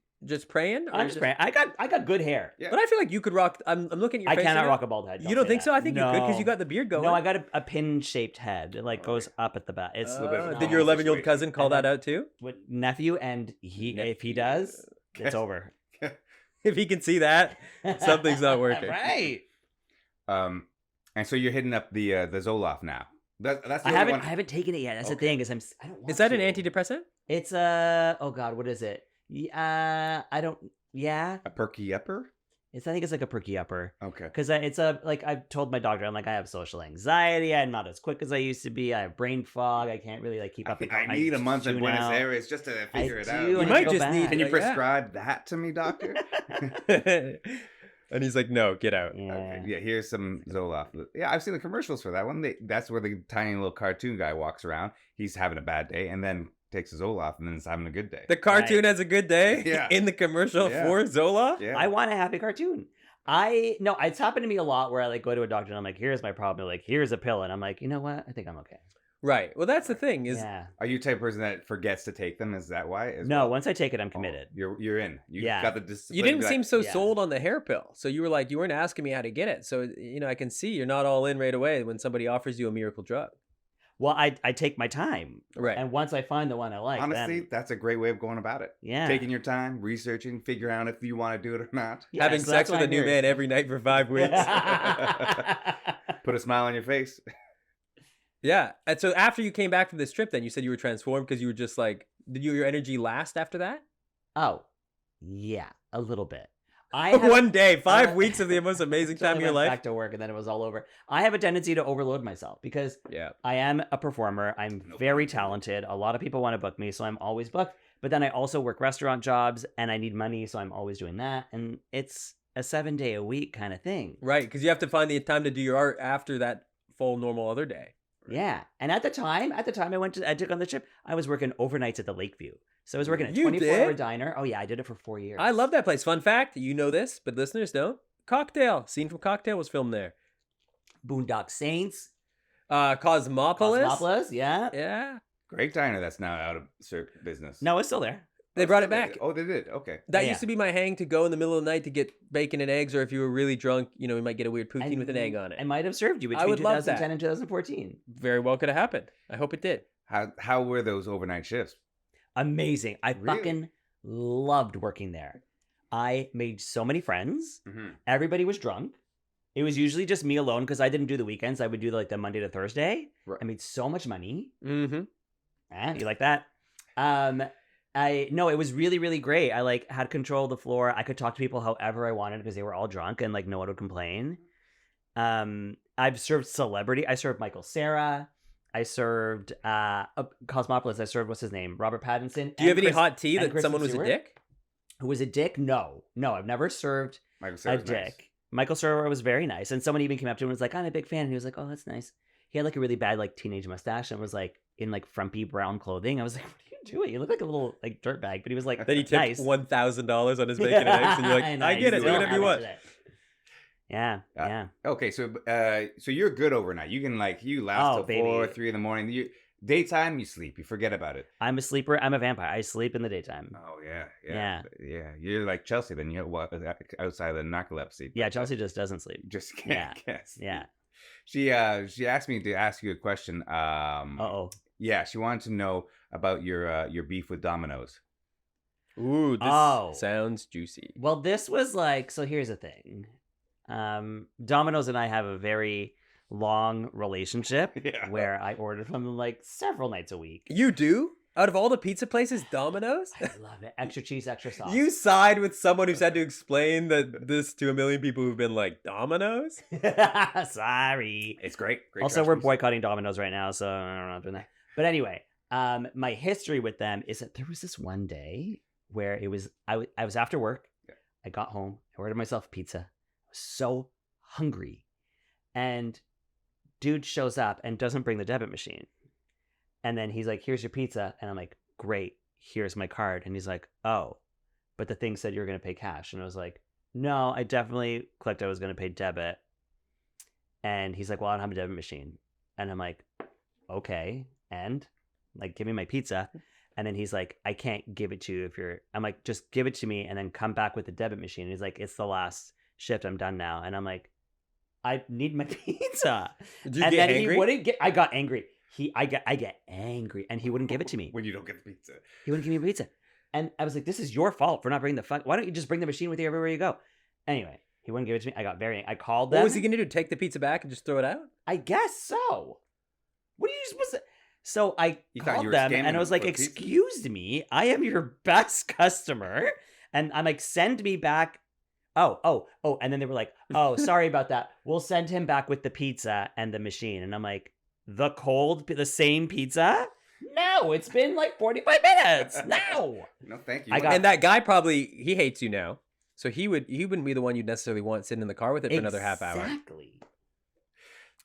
praying? Or I'm just praying. I got good hair. Yeah. But I feel like you could rock. I'm looking at your I face. cannot right now. rock a bald head. You don't say think so? that. I think you could because you No. got the beard going. No, I got a pin-shaped head. It like Oh, goes up at the back. It's a little bit of a Did your normal 11-year-old situation. cousin call And that then- out too? with nephew, and if he does, it's over. If he can see that, something's not working. Right. And so you're hitting up the Zoloft now. That's the I only haven't one. I haven't taken it yet. That's the Okay. thing. I don't want Is that an to. antidepressant? It's oh god, what is it? I don't. Yeah, A perky upper. I think it's like a perky upper. Okay. Because it's a like I've told my doctor, I'm like I have social anxiety. I'm not as quick as I used to be. I have brain fog. I can't really like keep up. I need a month in tune Buenos out. Aires just to figure it out. do, You and might go just need- back. Can you Yeah. prescribe that to me, doctor? And he's like, no, get out. Yeah. Okay, yeah, here's some Zoloft. Yeah, I've seen the commercials for that one. That's where the tiny little cartoon guy walks around. He's having a bad day and then takes his Zoloft and then is having a good day. The cartoon has a good day Yeah. in the commercial Yeah. for Zoloft. Yeah. I want a happy cartoon. No, it's happened to me a lot where I like go to a doctor and I'm like, here's my problem. They're like, here's a pill, and I'm like, you know what? I think I'm okay. Right. Well, that's the thing is Yeah. Are you the type of person that forgets to take them? Is that why? as No, well? once I take it, I'm Oh, committed. you're in. You Yeah. got the discipline. you to didn't be seem like, so yeah. sold on the hair pill. So you were like, you weren't asking me how to get it. So, I can see you're not all in right away when somebody offers you a miracle drug. Well, I take my time. Right. And once I find the one I like, honestly, then, that's a great way of going about it. yeah. Taking your time, researching, figure out if you want to do it or not. Yeah, Having so sex that's why with a I'm new here. man every night for 5 weeks. Put a smile on your face. Yeah. And so after you came back from this trip, then you said you were transformed because you were just like, did your energy last after that? Oh, yeah, a little bit. I have, One day, 5 I- weeks of the most amazing until I time of your went life. back to work, and then it was all over. I have a tendency to overload myself because Yeah. I am a performer. I'm very talented. A lot of people want to book me, so I'm always booked. But then I also work restaurant jobs, and I need money, so I'm always doing that. And it's a 7-day-a-week kind of thing. Right. Because you have to find the time to do your art after that full normal other day. Yeah. And at the time I took on the trip, I was working overnights at the Lakeview. So I was working a You 24-hour did? diner. Oh yeah, I did it for 4 years. I love that place. Fun fact, you know this, but listeners don't. Cocktail. Scene from Cocktail was filmed there. Boondock Saints, Cosmopolis. Cosmopolis, yeah. Yeah. Great diner that's now out of business. No, it's still there. They brought it back. Oh, they did. Okay. That Yeah. used to be my hang to go in the middle of the night to get bacon and eggs, or if you were really drunk, we might get a weird poutine with an egg on it. I might have served you I between would love that. 2010 and 2014. Very well could have happened. I hope it did. How were those overnight shifts? Amazing. I Really? fucking loved working there. I made so many friends. Mm-hmm. Everybody was drunk. It was usually just me alone because I didn't do the weekends. I would do like the Monday to Thursday. Right. I made so much money. Mm-hmm. You like that? It was really, really great. I had control of the floor. I could talk to people however I wanted because they were all drunk and no one would complain. I've served celebrity. I served Michael Cera. I served Cosmopolis. I served what's his name, Robert Pattinson. Do you have and any hot tea and that Kristen someone was Stewart. a dick? Who was a dick? No, I've never served Michael a Cera's dick. nice. Michael Cera was very nice, and someone even came up to him and was like, "I'm a big fan." And he was like, "Oh, that's nice." He had a really bad teenage mustache and was in frumpy brown clothing. I was like, "What are you doing? You look like a little dirtbag." But he was like, Then he tipped nice. $1,000 on his bacon and eggs, and you're like, I get it. Do still whatever you have want. Yeah, yeah. Okay, so you're good overnight. You can you last Oh, till baby. 4 or 3 in the morning. Daytime you sleep. You forget about it. I'm a sleeper. I'm a vampire. I sleep in the daytime. Oh yeah. You're like Chelsea. Then you outside of the narcolepsy. Yeah, but, Chelsea just doesn't sleep. just Yeah. can't guess. Yeah. She asked me to ask you a question. Uh-oh. Yeah, she wanted to know about your beef with Domino's. Ooh, this Oh. sounds juicy. Well, this was so here's the thing. Domino's and I have a very long relationship Yeah. where I order from them several nights a week. You do? Out of all the pizza places, Domino's? I love it. Extra cheese, extra sauce. You side with someone who's had to explain this to a million people who've been like, Domino's? Sorry. It's great. Also, trash we're pizza. boycotting Domino's right now, so I don't know doing that. But anyway, my history with them is that there was this one day where I was after work. Yeah. I got home. I ordered myself pizza. I was so hungry, and dude shows up and doesn't bring the debit machine. And then he's like, "Here's your pizza," and I'm like, "Great, here's my card." And he's like, "Oh, but the thing said you were gonna pay cash," and I was like, "No, I definitely clicked I was gonna pay debit." And he's like, "Well, I don't have a debit machine," and I'm like, "Okay." And give me my pizza. And then he's like, "I can't give it to you if you're," I'm like, "Just give it to me and then come back with the debit machine." And he's like, "It's the last shift. I'm done now." And I'm like, "I need my pizza." Did you And get then angry? he wouldn't get, I got angry. I get angry and he wouldn't give it to me. when you don't get the pizza. He wouldn't give me a pizza. And I was like, "This is your fault for not bringing why don't you just bring the machine with you everywhere you go?" Anyway, he wouldn't give it to me. I called them. What was he going to do? Take the pizza back and just throw it out? I guess so. What are you supposed to? So I He thought you called were them scamming and I him was like, for pizza. "Excuse me, I am your best customer." And I'm like, "Send me back." Oh. And then they were like, "Oh, sorry about that. We'll send him back with the pizza and the machine." And I'm like, the same pizza? No, it's been 45 minutes. No. No, thank you. I got- And that guy he hates you now. So he wouldn't be the one you'd necessarily want sitting in the car with it for another half hour. Exactly.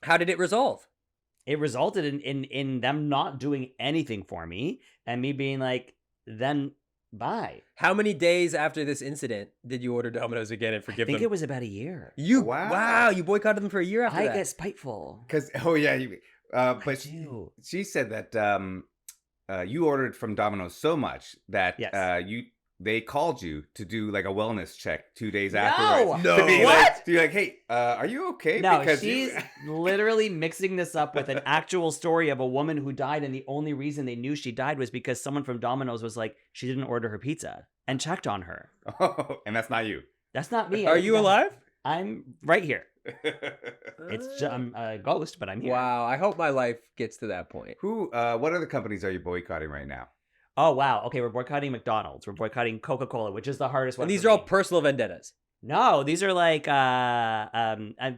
How did it resolve? It resulted in them not doing anything for me and me being like, "Then bye." How many days after this incident did you order Domino's again and I forgive think them? it was about a year. You Wow. wow, you boycotted them for a year after I that. get spiteful. Because But she said that you ordered from Domino's so much that Yes. they called you to do like a wellness check 2 days No! afterwards. No. To be What? Like, to be like, hey, are you okay? No, Because she's literally mixing this up with an actual story of a woman who died, and the only reason they knew she died was because someone from Domino's was like, she didn't order her pizza and checked on her. Oh, and that's not you. That's not me. Are you alive? I'm right here. I'm a ghost, but I'm here. Wow. I hope my life gets to that point. What other companies are you boycotting right now? Oh wow. Okay, we're boycotting McDonald's. We're boycotting Coca-Cola, which is the hardest one. And these for are all me. personal vendettas. No, these are like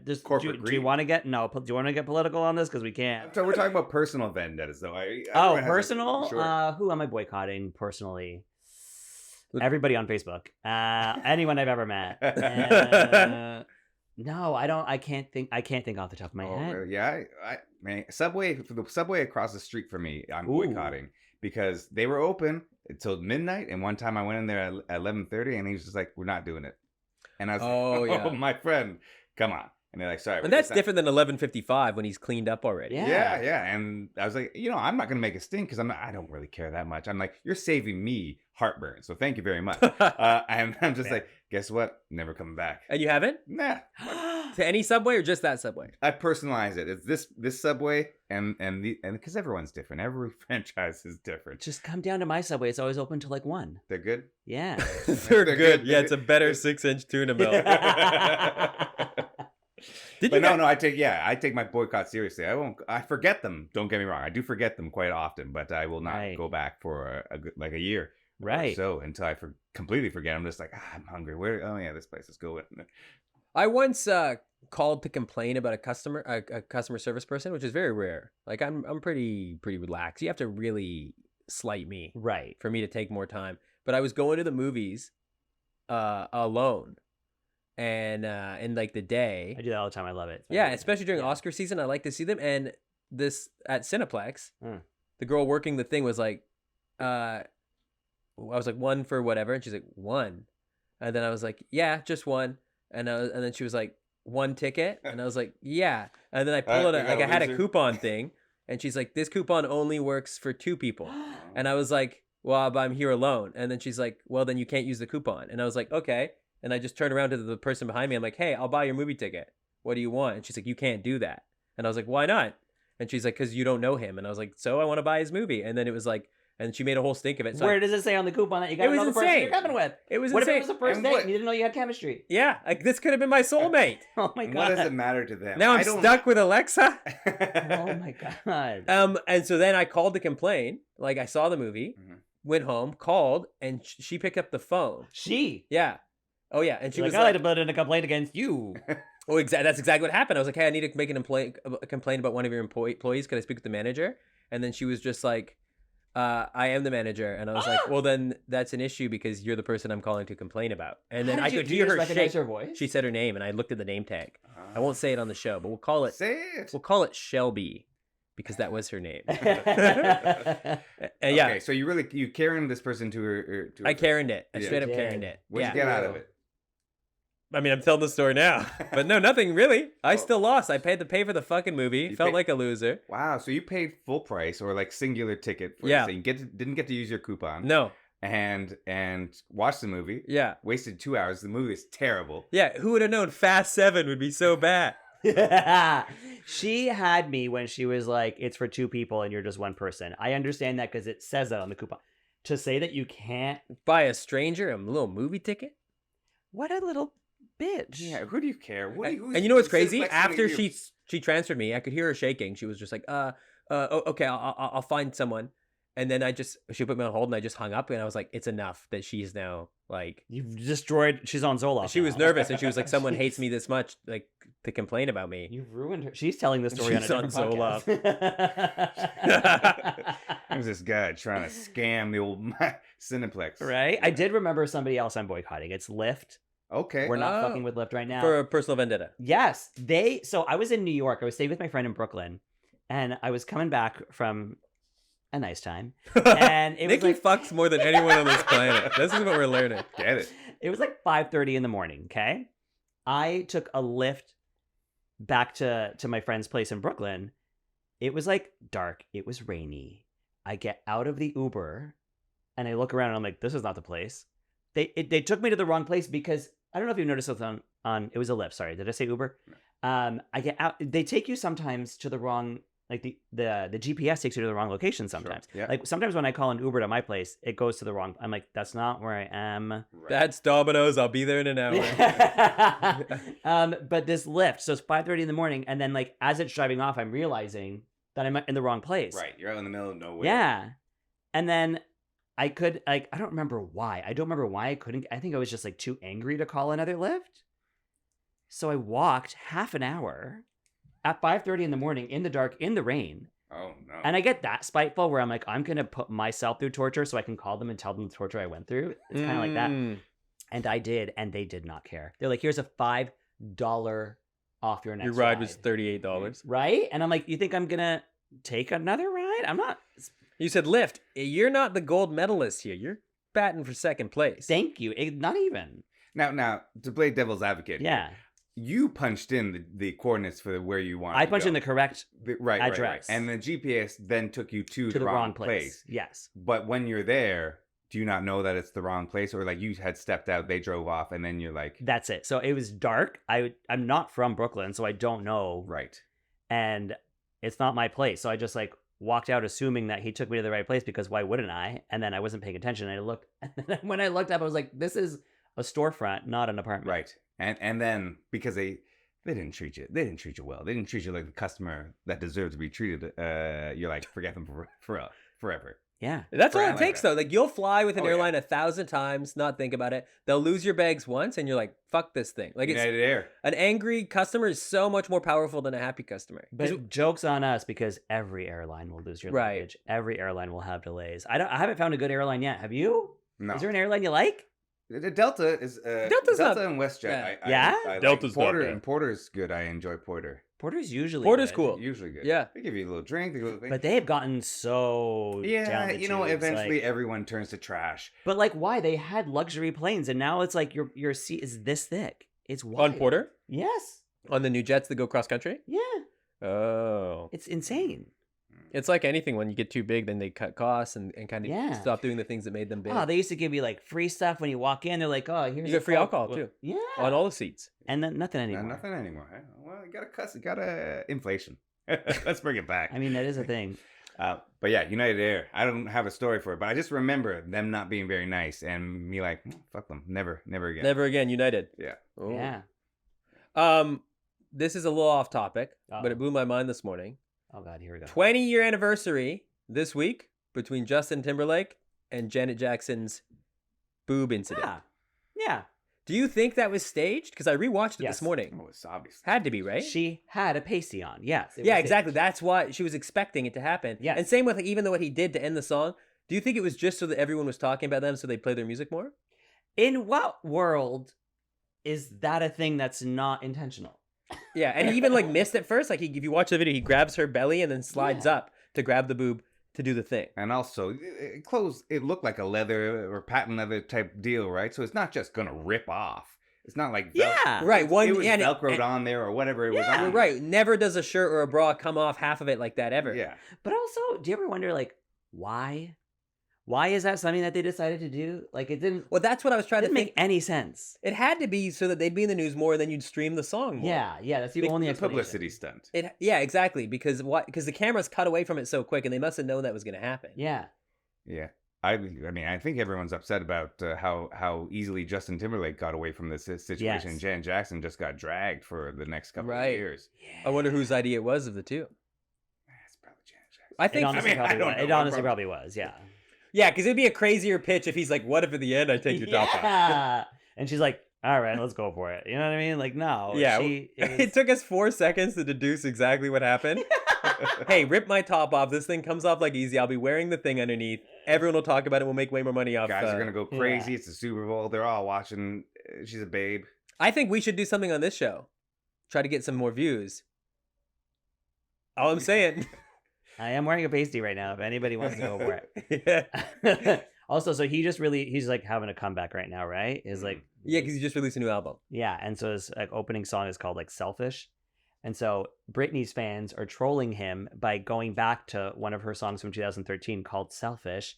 just Corporate do you greed. want to get do you want to get political on this because we can't. So we're talking about personal vendettas, though. Oh, everyone has a- personal? Sure. Who am I boycotting personally? Everybody on Facebook. Anyone I've ever met. No, I don't. I can't think off the top of my head. Yeah, man, the subway across the street from me, I'm Ooh. boycotting because they were open until midnight, and one time I went in there at 11:30, and he was just like, "We're not doing it," and I was Oh, like, yeah. "Oh, my friend, come on," and they're like, "Sorry," And that's it's not- different than 11:55 when he's cleaned up already. Yeah. Yeah, and I was like, I'm not gonna make a stink because I don't really care that much. I'm like, you're saving me heartburn, so thank you very much. And I'm just Fair. like, guess what? Never coming back. And you haven't? Nah, To any subway or just that subway? I personalize it. It's this subway and because everyone's different. Every franchise is different. Just come down to my Subway. It's always open till like 1. They're good. Yeah. They're They're good. good. Yeah, it's a better 6-inch tuna milk. Did you But guys- no, I take my boycott seriously. I forget them. Don't get me wrong. I do forget them quite often, but I will not Right. go back for like a year. Or Right. so until I completely forget. I'm just like, I'm hungry. Where? Oh yeah, this place is good. I once called to complain about a customer service person, which is very rare. Like I'm pretty relaxed. You have to really slight me Right. for me to take more time. But I was going to the movies alone, and in like the day. I do that all the time. I love it. It's my Yeah, favorite. especially during Yeah. Oscar season, I like to see them. And this at Cineplex, Mm. the girl working the thing was like, I was like, 1 for whatever, and she's like, 1, and then I was like, yeah, just 1, and then she was like, 1 ticket, and I was like, yeah, and then I pulled out you got I a had a loser. coupon thing, and she's like, this coupon only works for 2 people, and I was like, well, but I'm here alone, and then she's like, well, then you can't use the coupon, and I was like, okay, and I just turned around to the person behind me, I'm like, hey, I'll buy your movie ticket. What do you want? And she's like, you can't do that, and I was like, why not? And she's like, because you don't know him, and I was like, so I want to buy his movie, and then it was like. And she made a whole stink of it. So Where does it say on the coupon that you got It was another person insane. you're coming with? it was What if insane. it was the first And date what- and you didn't know you had chemistry? Yeah, like this could have been my soulmate. Oh my What god. does it matter to them? Now I I'm don't- stuck with Alexa. Oh my god. And so then I called to complain. Like I saw the movie, Mhm. went home, called, and she picked up the phone. She. Yeah. Oh yeah, and she She was like, I'd like like, to put in a complaint against you. "Oh, that's exactly what happened." I was like, "Hey, I need to make a complaint about one of your employees. Could I speak with the manager?" And then she was just like, "I am the manager," and I was like, "Well, then that's an issue because you're the person I'm calling to complain about." And then How I did you- could do you hear just her recognize shake. her voice? She said her name, and I looked at the name tag. I won't say it on the show, but we'll call it. Say it. We'll call it Shelby because that was her name. Yeah. And yeah, Okay, so you carrying this person to her. To her I Karened it. I Yeah. straight up You Karened did. it. What'd Yeah. you get out of it? I mean, I'm telling the story now, but no, nothing really. I Oh. still lost. I paid to pay for the fucking movie. You Felt paid- like a loser. Wow, so you paid full price or like singular ticket for Yeah. this thing. Didn't get to use your coupon. No. And watched the movie. Yeah. Wasted 2 hours. The movie is terrible. Yeah. Who would have known Fast 7 would be so bad? She had me when she was like, it's for 2 people and you're just 1 person. I understand that because it says that on the coupon. To say that you can't, Buy a stranger a little movie ticket? what a little bitch. Yeah, who do you care? And you know what's crazy? Cineplex After gonna hear- she transferred me, I could hear her shaking. She was just like, oh, okay, I'll find someone. And then she put me on hold and I just hung up and I was like, it's enough that she's now like, You've destroyed, she's on Zoloft. she was now. nervous and she was like, someone hates me this much, like to complain about me. You've ruined her. She's telling the story She's on a on different podcast. There's this guy trying to scam the old Cineplex. Right? I did remember somebody else I'm boycotting. It's Lyft. Okay. We're not Oh. fucking with Lyft right now. For a personal vendetta. Yes, so I was in New York. I was staying with my friend in Brooklyn, and I was coming back from a nice time. And it was Nikki like fucks more than anyone on this planet. This is what we're learning. Get it. it was like 5:30 in the morning. Okay, I took a Lyft back to my friend's place in Brooklyn. it was like dark. It was rainy. I get out of the Uber and I look around and I'm like, this is not the place. They took me to the wrong place because I don't know if you noticed this on it was a Lyft. Sorry, did I say Uber? I get out. They take you sometimes to the wrong. Like the GPS takes you to the wrong location sometimes. Sure, yeah. Like sometimes when I call an Uber to my place, it goes to the wrong. I'm like, that's not where I am. Right. That's Domino's. I'll be there in an hour. But this Lyft, so it's 5:30 in the morning, and then like as it's driving off, I'm realizing that I'm in the wrong place. Right. You're out in the middle of nowhere. Yeah, and then I could like I don't remember why. I don't remember why I couldn't. I think I was just like too angry to call another Lyft. So I walked half an hour at 5:30 in the morning in the dark in the rain. Oh no. And I get that spiteful where I'm like, I'm going to put myself through torture so I can call them and tell them the torture I went through. It's kind of like that. Mm. And I did, and they did not care. They're like, here's a $5 off your next Your ride was $38. Right? And I'm like, you think I'm going to take another ride? I'm not. You said Lyft. You're not the gold medalist here. You're batting for second place. Thank you. Not even. Now, to play devil's advocate. Yeah. You punched in the coordinates for where you want. I punched in the correct right address. and the GPS then took you to to the wrong place. Yes. But when you're there, do you not know that it's the wrong place, or like you had stepped out, they drove off, and then you're like, That's it. So it was dark. I'm not from Brooklyn, so I don't know. right? And it's not my place. So I just like walked out assuming that he took me to the right place because why wouldn't I? And then I wasn't paying attention. And I looked, and then when I looked up, I was like, this is a storefront, not an apartment. Right. And then because they didn't treat you well. They didn't treat you like the customer that deserved to be treated. You're like, forget them forever. Yeah. That's all Right, it like takes, that. though. Like, you'll fly with an Oh, yeah. airline 1,000 times, not think about it. They'll lose your bags once, and you're like, fuck this thing. Like, it's United Air. an angry customer is so much more powerful than a happy customer. 'Cause But joke's on us because every airline will lose your Right. luggage. Every airline will have delays. I haven't found a good airline yet. Have you? No. Is there an airline you like? The Delta is Delta's Delta not- and WestJet. yeah. Yeah? I like Delta's not Porter, bad. and Porter's good. I enjoy Porter. Porter's usually Porter's good, cool. Usually good. Yeah. They give you a little drink. They give you a little thing. But they've gotten so yeah, down the you know, tubes, eventually like- everyone turns to trash. But like, why? They had luxury planes, and now it's like your seat is this thick. It's wild. on Porter? Yes. On the new jets that go cross country? Yeah. Oh. It's insane. It's like anything. When you get too big, then they cut costs and kind of Yeah. stop doing the things that made them big. Oh, they used to give you like free stuff when you walk in. They're like, oh, here's You a get free Coke. alcohol, Well, too. Yeah. On all the seats. And then nothing No, anymore. nothing anymore. Huh? Well, you gotta cuss. You gotta inflation. Let's bring it back. I mean, that is a thing. But yeah, United Air. I don't have a story for it, but I just remember them not being very nice and me like, fuck them, never again. Never again, United. Yeah. Oh. Yeah. This is a little off topic, but Uh-oh. it blew my mind this morning. Oh God, here we go. 20-year anniversary this week between Justin Timberlake and Janet Jackson's boob incident. Yeah. Yeah. Do you think that was staged? Because I rewatched it Yes. this morning. Oh, it's obvious. Had to be, right? She had a pasty on. Yes. it Yeah, was exactly. staged. That's why she was expecting it to happen. Yes. And same with like, even though what he did to end the song. Do you think it was just so that everyone was talking about them so they play their music more? In what world is that a thing that's not intentional? Yeah, and he even like missed it first. Like if you watch the video, he grabs her belly and then slides up to grab the boob to do the thing. And also, clothes, it looked like a leather or patent leather type deal, right? So it's not just gonna rip off. It's not like Yeah. Right. One it was and velcroed on there or whatever it was Yeah. on. Right. Never does a shirt or a bra come off half of it like that ever. Yeah. But also, do you ever wonder, like, why? Why is that something that they decided to do? Like, it didn't, Well, that's what I was trying to didn't think. make any sense. It had to be so that they'd be in the news more, and then you'd stream the song more. Yeah, that's the Big only The explanation. publicity stunt. Yeah, exactly. Because the cameras cut away from it so quick, and they must have known that was going to happen. Yeah. Yeah. I mean, I think everyone's upset about how easily Justin Timberlake got away from this situation. Yes. Janet Jackson just got dragged for the next couple of Right. years. I wonder whose idea it was of the two. It's probably Janet Jackson. I It think. honestly, I probably, don't was. know. It honestly probably was, yeah. Yeah, because it'd be a crazier pitch if he's like, "What if at the end I take your top off?" Yeah. And she's like, all right, let's go for it. You know what I mean? Like, no. Yeah, It it was- took us 4 seconds to deduce exactly what happened. Hey, rip my top off. This thing comes off like easy. I'll be wearing the thing underneath. Everyone will talk about it. We'll make way more money off. Guys are gonna go yeah. crazy. It's the Super Bowl. They're all watching. She's a babe. I think we should do something on this show. Try to get some more views. All I'm saying. I am wearing a pasty right now if anybody wants to go for Yeah, it. Also, so he's like having a comeback right now, right? Is like, because you just released a new album. yeah. And so his like opening song is called like Selfish. And so Britney's fans are trolling him by going back to one of her songs from 2013 called Selfish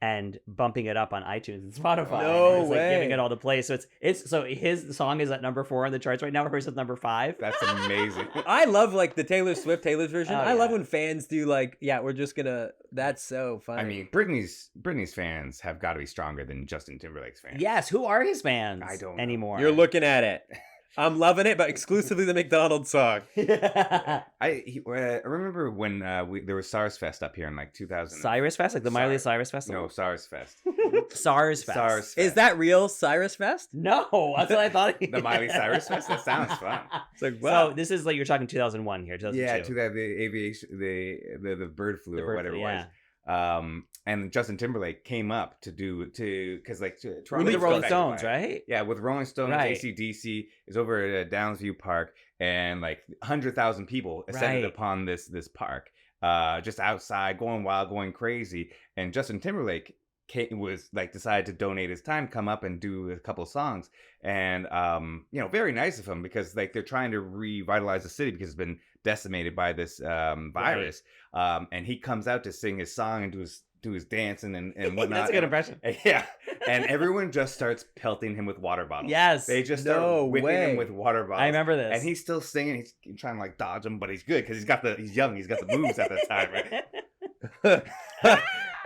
and bumping it up on iTunes and Spotify. No and it's like giving way. it all the play. So it's so his song is at number 4 on the charts right now. Hers is number 5. That's amazing. I love like the Taylor's version. Oh, I love yeah. when fans do like, yeah, we're just gonna. That's so funny. I mean, Britney's fans have got to be stronger than Justin Timberlake's fans. Yes, who are his fans? I don't know. anymore. you're looking at it. I'm loving it, but exclusively the McDonald's song. I remember when there was SARS Fest up here in like 2000. Cyrus Fest, like the Miley SARS. Cyrus Festival. No, SARS Fest. SARS Fest. SARS Fest. Is that real Cyrus Fest? No, that's what I thought. The Miley Cyrus Fest? That sounds fun. It's like, wow. So this is like you're talking 2001 here, 2002. Yeah, the aviation, the bird flu The or bird whatever flu, it was. And Justin Timberlake came up because like Toronto With the was Rolling affected Stones, by it. right? Yeah, with Rolling Stones, Right. AC/DC is over at Downsview Park, and like 100,000 people ascended Right. upon this park, just outside, going wild, going crazy. And Justin Timberlake decided to donate his time, come up and do a couple songs, and very nice of him because like they're trying to revitalize the city because it's been decimated by this virus. And he comes out to sing his song and do his dancing and whatnot. That's a good impression. Yeah, and everyone just starts pelting him with water bottles. Yes. They just start No whipping way. him with water bottles. I remember this. And he's still singing. He's trying to like dodge them, but he's good because he's young. He's got the moves at the time, right?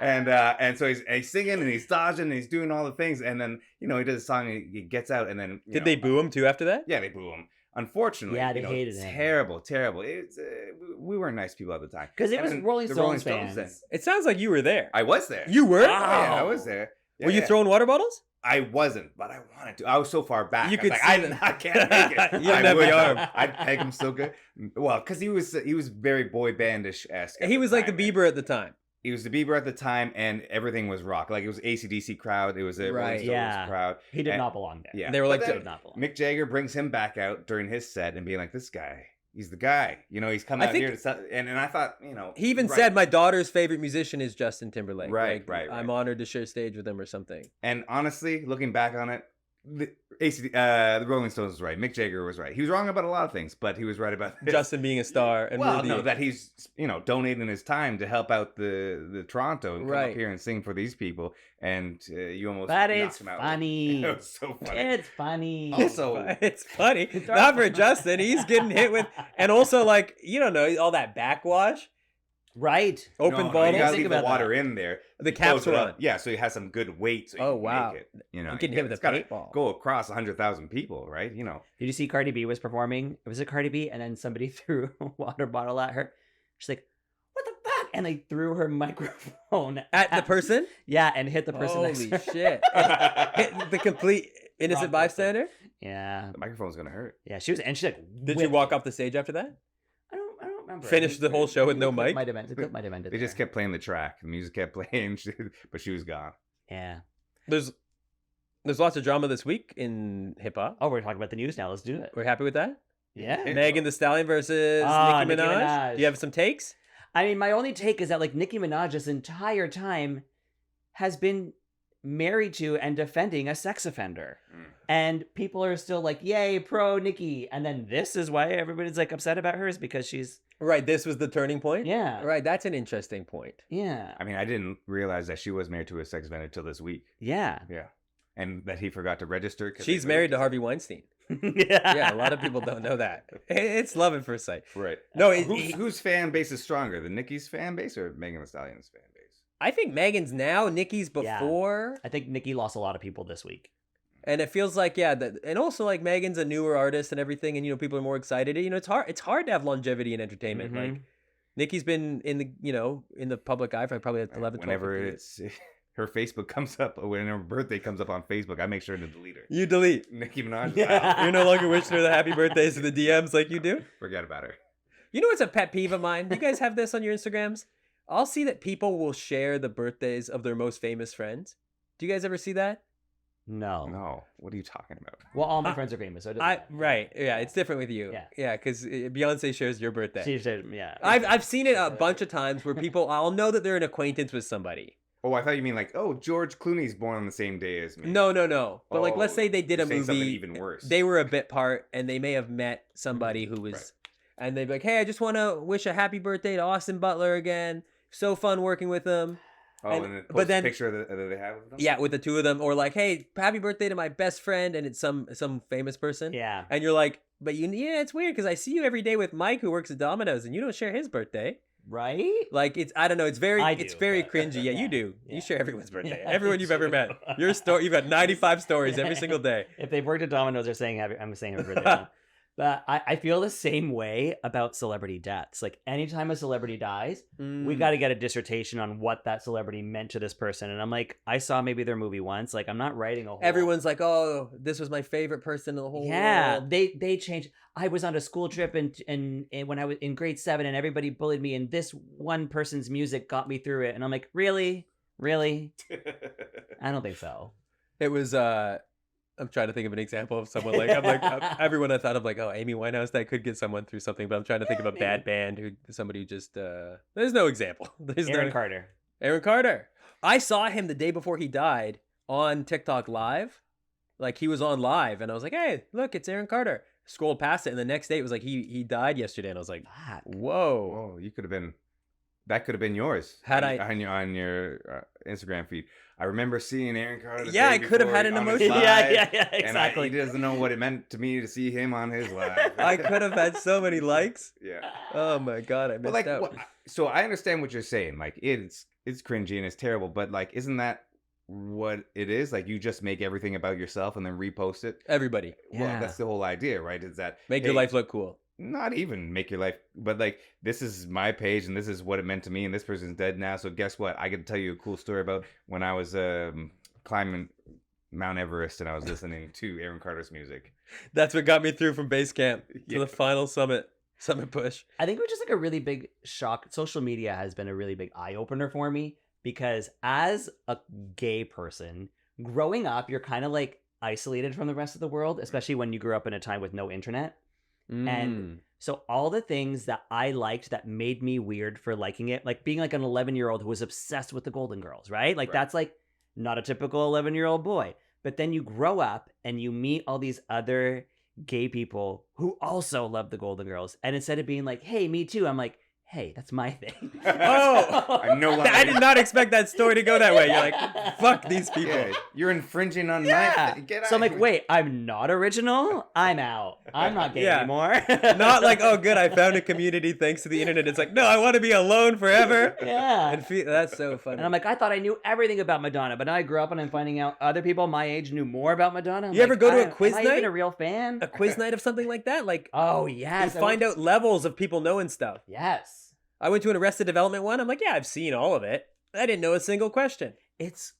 And so he's singing and he's dodging and he's doing all the things. And then he does a song and he gets out and then Did they boo him too after that? Yeah, they boo him. Unfortunately, Yeah, they hated him. Terrible. It's we weren't nice people at the time 'Cause it was And Rolling the Stones fans. then. It sounds like you were there. I was there. You were? Yeah, I was there. Yeah, Were you yeah. throwing water bottles? I wasn't, but I wanted to. I was so far back. You I was could like, see I can't make it. You didn't I have the would, arm. though. I'd peg him so good. Well, because he was very boy bandish esque. He was like the Bieber at the time. He was the Bieber at the time, and everything was rock. Like it was AC/DC crowd. It was a Right. Rolling Stones Yeah. crowd. He did And- not belong there. Yeah, They were But like, then Did not belong. Mick Jagger brings him back out during his set and being like, "This guy, he's the guy." He's coming I out think- here to sell. And I thought, He even right. said, my daughter's favorite musician is Justin Timberlake. Right, Like, right. I'm honored to share stage with him or something. And honestly, looking back on it, the Rolling Stones was right. Mick Jagger was right. He was wrong about a lot of things, but he was right about this. Justin being a star. And Well, worthy no, of- that he's donating his time to help out the Toronto and come Right. up here and sing for these people, and you almost But knocked it's him out. funny. It was so funny. It's funny. Also, it's funny. Not for Justin. He's getting hit with, and also like, you don't know, all that backwash. Right. Open you bottles. gotta Think leave the about water that. in there. The You caps close it are up. on. Yeah, so he has some good weight. So you Oh, can wow. Make it, You can hit with it's a gotta paintball. Go across 100,000 people, right? Did you see Cardi B was performing? Was it Cardi B? And then somebody threw a water bottle at her. She's like, "What the fuck?" And they threw her microphone At the person? Yeah, and hit the person next Holy to her. shit. Hit the complete innocent Wrong person. bystander? Yeah, The microphone's gonna hurt. yeah. She was, and she's like, Did you walk off the stage after that? I don't remember. Finish the whole show with no mic? Might have ended. The clip might have ended. They just there. kept playing the track. The music kept playing, but she was gone. Yeah. There's lots of drama this week in hip hop. Oh, we're talking about the news now. Let's do it. We're happy with that? Yeah. Megan Thee Stallion versus Ah, Nicki Nicki Minaj. Minaj. Do you have some takes? I mean, my only take is that like Nicki Minaj this entire time has been married to and defending a sex offender. And people are still like, yay, pro Nicki. And then this is why everybody's like upset about her is because she's, Right, this was the turning point? yeah. Right, that's an interesting point. Yeah. I mean, I didn't realize that she was married to a sex offender till this week. Yeah. Yeah, and that he forgot to register. 'cause She's they- married to Harvey Weinstein. yeah. Yeah, a lot of people don't know that. It's love at first sight. Right. No, Whose fan base is stronger, the Nicki's fan base or Megan Thee Stallion's fan base? I think Megan's now, Nicki's Yeah. before. I think Nicki lost a lot of people this week. And it feels like, yeah, and also like Megan's a newer artist and everything, and people are more excited. It's hard to have longevity in entertainment. Mhm. Like Nicki's been in the public eye for probably 11, 12 Whenever 15 years. it's her Facebook comes up, or when her birthday comes up on Facebook, I make sure to delete her. You delete. Nicki Minaj. Yeah. You're no longer wishing her the happy birthdays to the DMs like you do. Forget about her. You know what's a pet peeve of mine? You guys have this on your Instagrams? I'll see that people will share the birthdays of their most famous friends. Do you guys ever see that? No. No, what are you talking about? Well, all my friends are famous. So it doesn't matter. Right. Yeah, it's different with you. Yeah. because Beyonce shares your birthday. She said, yeah. I've seen it a bunch of times where people, I'll know that they're an acquaintance with somebody. Oh, I thought you mean like, oh, George Clooney's born on the same day as me. No. But like, let's Oh, say they did a you're saying something movie. even worse. They were a bit part, and they may have met somebody who was. Right. and they'd be like, "Hey, I just want to wish a happy birthday to Austin Butler again. So fun working with him." Oh, And- and then but then- a picture that they have of them? Yeah, with the two of them, or like, "Hey, happy birthday to my best friend," and it's some famous person. Yeah. And you're like, "But yeah, it's weird because I see you every day with Mike who works at Domino's, and you don't share his birthday." Right? Like I don't know, it's very I it's do, very but- cringy. Yeah, yeah, you do. yeah. You share everyone's birthday. Yeah, Everyone you you've ever do. met. Your story. You've got 95 stories every single day. If they've worked at Domino's, they're saying I'm saying happy birthday. to them. But I feel the same way about celebrity deaths. Like anytime a celebrity dies, we got to get a dissertation on what that celebrity meant to this person. And I'm like, I saw maybe their movie once. Like I'm not writing a whole. Everyone's like, "Oh, this was my favorite person in the whole Yeah, world." they changed. I was on a school trip and when I was in grade 7 and everybody bullied me and this one person's music got me through it. And I'm like, really? I don't think so. It was I'm trying to think of an example of someone like everyone I thought of like, "Oh, Amy Winehouse, that could get someone through something," but I'm trying to think of a bad band somebody who just there's no example. There's Aaron no Carter. Aaron Carter. I saw him the day before he died on TikTok Live. Like he was on live and I was like, "Hey, look, it's Aaron Carter." Scrolled past it and the next day it was like he died yesterday and I was like, Fuck. "Whoa." Oh, you could have been. That could have been yours. Had on your Instagram feed. I remember seeing Aaron Carter. the Yeah, day I could have before had an on his emotion. live, Yeah, and exactly. he doesn't know what it meant to me to see him on his live. I could have had so many likes. Yeah. Oh my god, I missed But like, out. so I understand what you're saying. Like, it's cringy and it's terrible. But like, isn't that what it is? Like, you just make everything about yourself and then repost it. Everybody, Well, Yeah. that's the whole idea, right? Is that make your hey, life look cool. not even make your life, but like, this is my page and this is what it meant to me, and this person's dead now. So guess what? I can tell you a cool story about when I was climbing Mount Everest and I was listening to Aaron Carter's music. That's what got me through from base camp to Yeah. the final summit push. I think it was just like a really big shock. Social media has been a really big eye opener for me because as a gay person, growing up, you're kind of like isolated from the rest of the world, especially when you grew up in a time with no internet. And so all the things that I liked that made me weird for liking it, like being like an 11-year-old who was obsessed with the Golden Girls, right? Like Right. that's like not a typical 11-year-old boy. But then you grow up and you meet all these other gay people who also love the Golden Girls. And instead of being like, hey, me too, I'm like, hey, that's my thing. Oh! I no longer. I did not expect that story to go that way. You're like, fuck these people. Yeah, you're infringing on Yeah. my. Get out. So I'm like, wait, I'm not original? I'm out. I'm not gay Yeah. anymore. Not like, oh, good, I found a community thanks to the internet. It's like, no, I want to be alone forever. Yeah. And that's so funny. And I'm like, I thought I knew everything about Madonna, but now I grew up and I'm finding out other people my age knew more about Madonna. I'm You ever like, go to a am quiz I night? even a real fan? A quiz night of something like that? Like, Oh you yes, find out levels of people knowing stuff. Yes, I went to an Arrested Development one. I'm like, yeah, I've seen all of it. I didn't know a single question. it's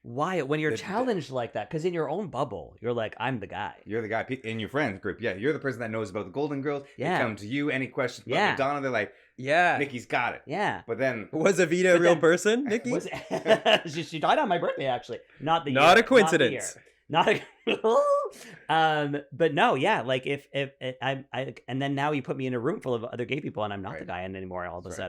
wild when you're The- challenged like that because in your own bubble, you're like, I'm the guy. You're the guy in your friends group. Yeah, you're the person that knows about the Golden Girls. Yeah. They come to you, any questions about Yeah. Madonna, they're like, Yeah. Nikki's got it. Yeah. But then, Was Evita a But real then- person, Nikki? Was she died on my birthday actually? Not the Not year, a coincidence. Not a but no, yeah, like if I and then now you put me in a room full of other gay people and I'm not the Right. guy anymore all of a That's right.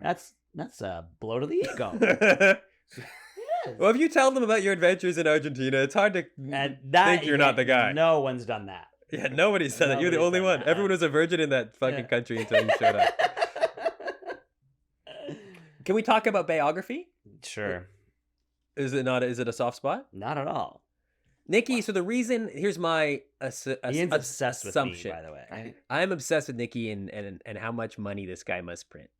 sudden. That's a blow to the ego. Yes. Well, if you tell them about your adventures in Argentina, it's hard to And that think you're not the guy. No one's done that. Yeah, nobody said that. You're the Nobody's only done one. that. Everyone was a virgin in that fucking Yeah. country until you showed up. Can we talk about biography? Sure. Is it not? Is it a soft spot? Not at all. Nikki, so the reason, here's my Ian's obsessed with me, assumption. by the way. I'm obsessed with Nikki and how much money this guy must print.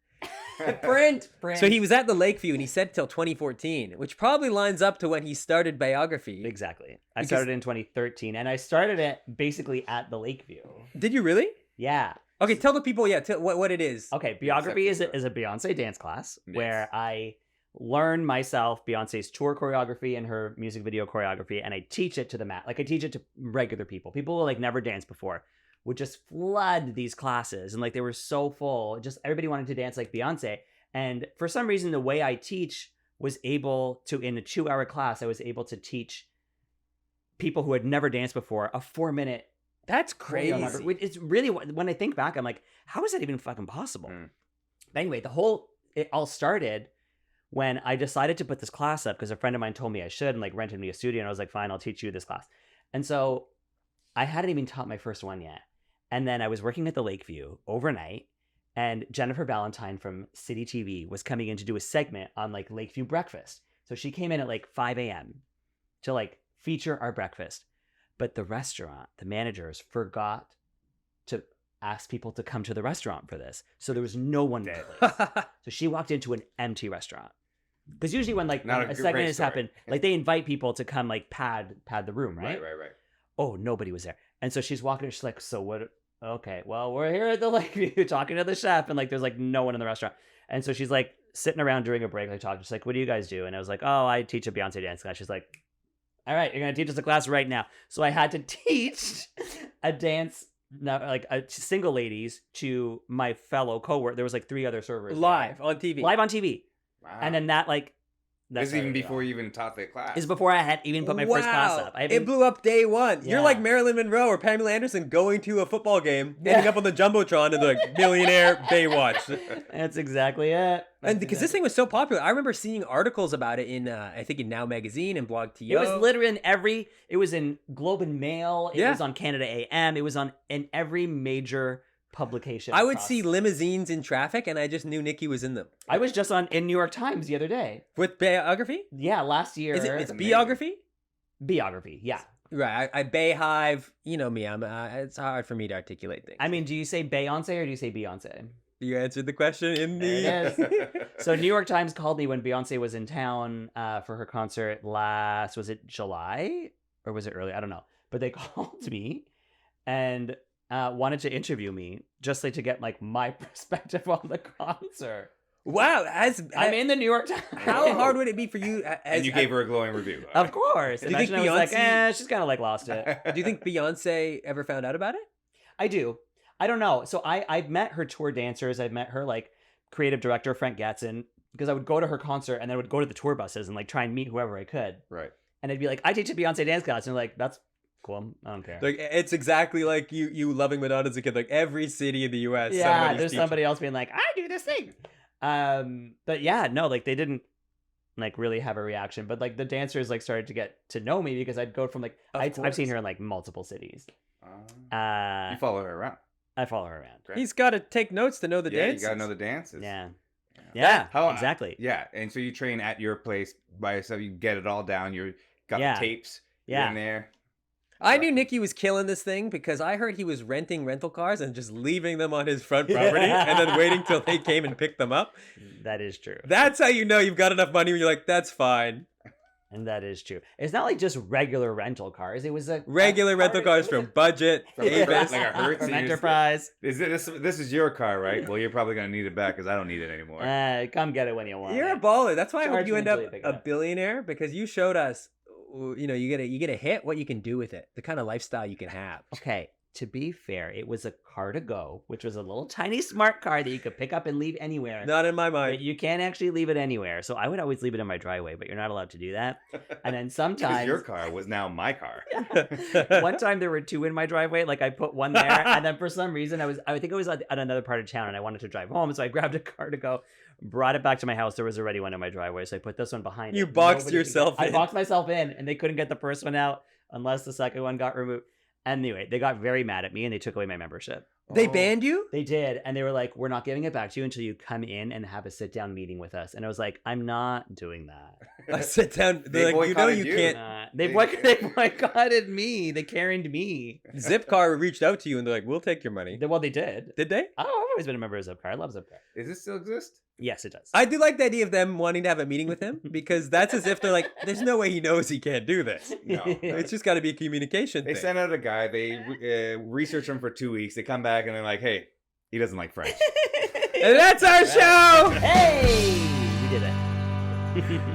Print. So he was at the Lakeview and he said till 2014, which probably lines up to when he started biography. Exactly. I Because- started in 2013 and I started it basically at the Lakeview. Did you really? Yeah. Okay, tell the people, what it is. Okay, biography is Conceptual a Beyonce dance class Yes. where I learn myself Beyonce's tour choreography and her music video choreography, and I teach it to the mat. Like I teach it to regular people who like never danced before, would just flood these classes, and like they were so full. Just everybody wanted to dance like Beyonce, and for some reason, the way I teach was able to, in a 2-hour class, I was able to teach people who had never danced before a 4-minute. That's crazy. choreography. It's really, when I think back, I'm like, how is that even fucking possible? Mm. But anyway, it all started when I decided to put this class up because a friend of mine told me I should and like rented me a studio, and I was like, fine, I'll teach you this class. And so I hadn't even taught my first one yet. And then I was working at the Lakeview overnight, and Jennifer Valentine from City TV was coming in to do a segment on like Lakeview breakfast. So she came in at like 5 a.m. to like feature our breakfast. But the restaurant, the managers forgot to ask people to come to the restaurant for this. So there was no one in the place. So she walked into an empty restaurant. Because usually when like Not when a a great segment has story. happened, like they invite people to come like pad the room, right? Right. Oh, nobody was there. And so she's walking, she's like, so what? Okay, well, we're here at the Lakeview talking to the chef, and like there's like no one in the restaurant. And so she's like sitting around during a break, like talking. She's like, what do you guys do? And I was like, oh, I teach a Beyonce dance class. She's like, all right, you're going to teach us a class right now. So I had to teach a dance, like a single ladies to my fellow coworker. There was like 3 other servers. Live on TV. Live on TV. Wow. And then that like, This is even started it before all. you even taught the class. This is before I had even put my first class up. It blew up day one. You're Yeah. like Marilyn Monroe or Pamela Anderson going to a football game, ending up on the Jumbotron, and they're like, millionaire Baywatch. That's exactly it. And because this thing was so popular, I remember seeing articles about it in, I think, in Now Magazine and Blog TO. It was literally in it was in Globe and Mail. It Yeah. was on Canada AM. It was in every major publication. I would across- see limousines in traffic, and I just knew Nikki was in them. I was just in New York Times the other day. With biography? Yeah, last year. Is it? It's amazing. biography? biography. Yeah. Right. I Bayhive. You know me. It's hard for me to articulate things. I mean, do you say Beyonce or do you say Beyonce? You answered the question in the. There it is. So New York Times called me when Beyonce was in town for her concert was it July or was it early? I don't know. But they called me and wanted to interview me just like to get like my perspective on the concert. Wow. I'm in the New York Times. How hard would it be for you? And you gave her a glowing review. Of course. Do you think Imagine I was like, Beyonce- she's kind of like lost it. Do you think Beyonce ever found out about it? I do. I don't know. So I've met her tour dancers. I've met her like creative director, Frank Gatson, because I would go to her concert and then I would go to the tour buses and like try and meet whoever I could. Right. And I'd be like, I teach a Beyonce dance class. And they're like, that's cool. I don't care. Like it's exactly like you loving Madonna as a kid. Like every city in the U.S. yeah, somebody's there's teaching. somebody else being like, I do this thing. But yeah, no, like they didn't like really have a reaction. But like the dancers like started to get to know me because I'd go from like I've seen course. her in like multiple cities. You follow her around. I follow her around. Great. He's got to take notes to know the yeah, dances. you gotta know the dances. Yeah. Yeah, How- exactly. Yeah, and so you train at your place by yourself. You get it all down. You got Yeah. the tapes. Yeah. In there. I knew Nicky was killing this thing because I heard he was renting rental cars and just leaving them on his front property and then waiting till they came and picked them up. That is true. That's how you know you've got enough money when you're like, that's fine. And that is true. It's not like just regular rental cars. It was a Regular rental cars from Budget, From Avis. like a Hertz. from and you just- Enterprise. This is your car, right? Well, you're probably gonna need it back because I don't need it anymore. Come get it when you want. You're a it. baller. That's why I hope Charge you me end until up you pick it a up. billionaire because you showed us, you know, you get a hit, what you can do with it, the kind of lifestyle you can have. Okay, to be fair, it was a car to go, which was a little tiny smart car that you could pick up and leave anywhere. Not in my But mind. you can't actually leave it anywhere. So I would always leave it in my driveway, but you're not allowed to do that. And then Because sometimes your car was now my car. one time there were 2 in my driveway. Like I put one there, and then for some reason I think I was at another part of town, and I wanted to drive home, so I grabbed a car to go, brought it back to my house. There was already one in my driveway, so I put this one behind. You it. boxed Nobody could yourself I in. boxed myself in, and they couldn't get the first one out unless the second one got removed. Anyway, they got very mad at me, and they took away my membership. They banned you? They did, and they were like, "We're not giving it back to you until you come in and have a sit-down meeting with us." And I was like, "I'm not doing that." I sit down. They They're like, you know, boycotted you you. can't. They boycotted me. They carried me. Zipcar reached out to you and they're like, we'll take your money. Well, they did. Did they? Oh, I've always been a member of Zipcar. I love Zipcar. Does it still exist? Yes, it does. I do like the idea of them wanting to have a meeting with him because that's as if they're like, there's no way he knows he can't do this. No. It's just got to be a communication They thing. send out a guy. They research him for 2 weeks. They come back and they're like, "Hey, he doesn't like French." And that's our show! Hey, we did it.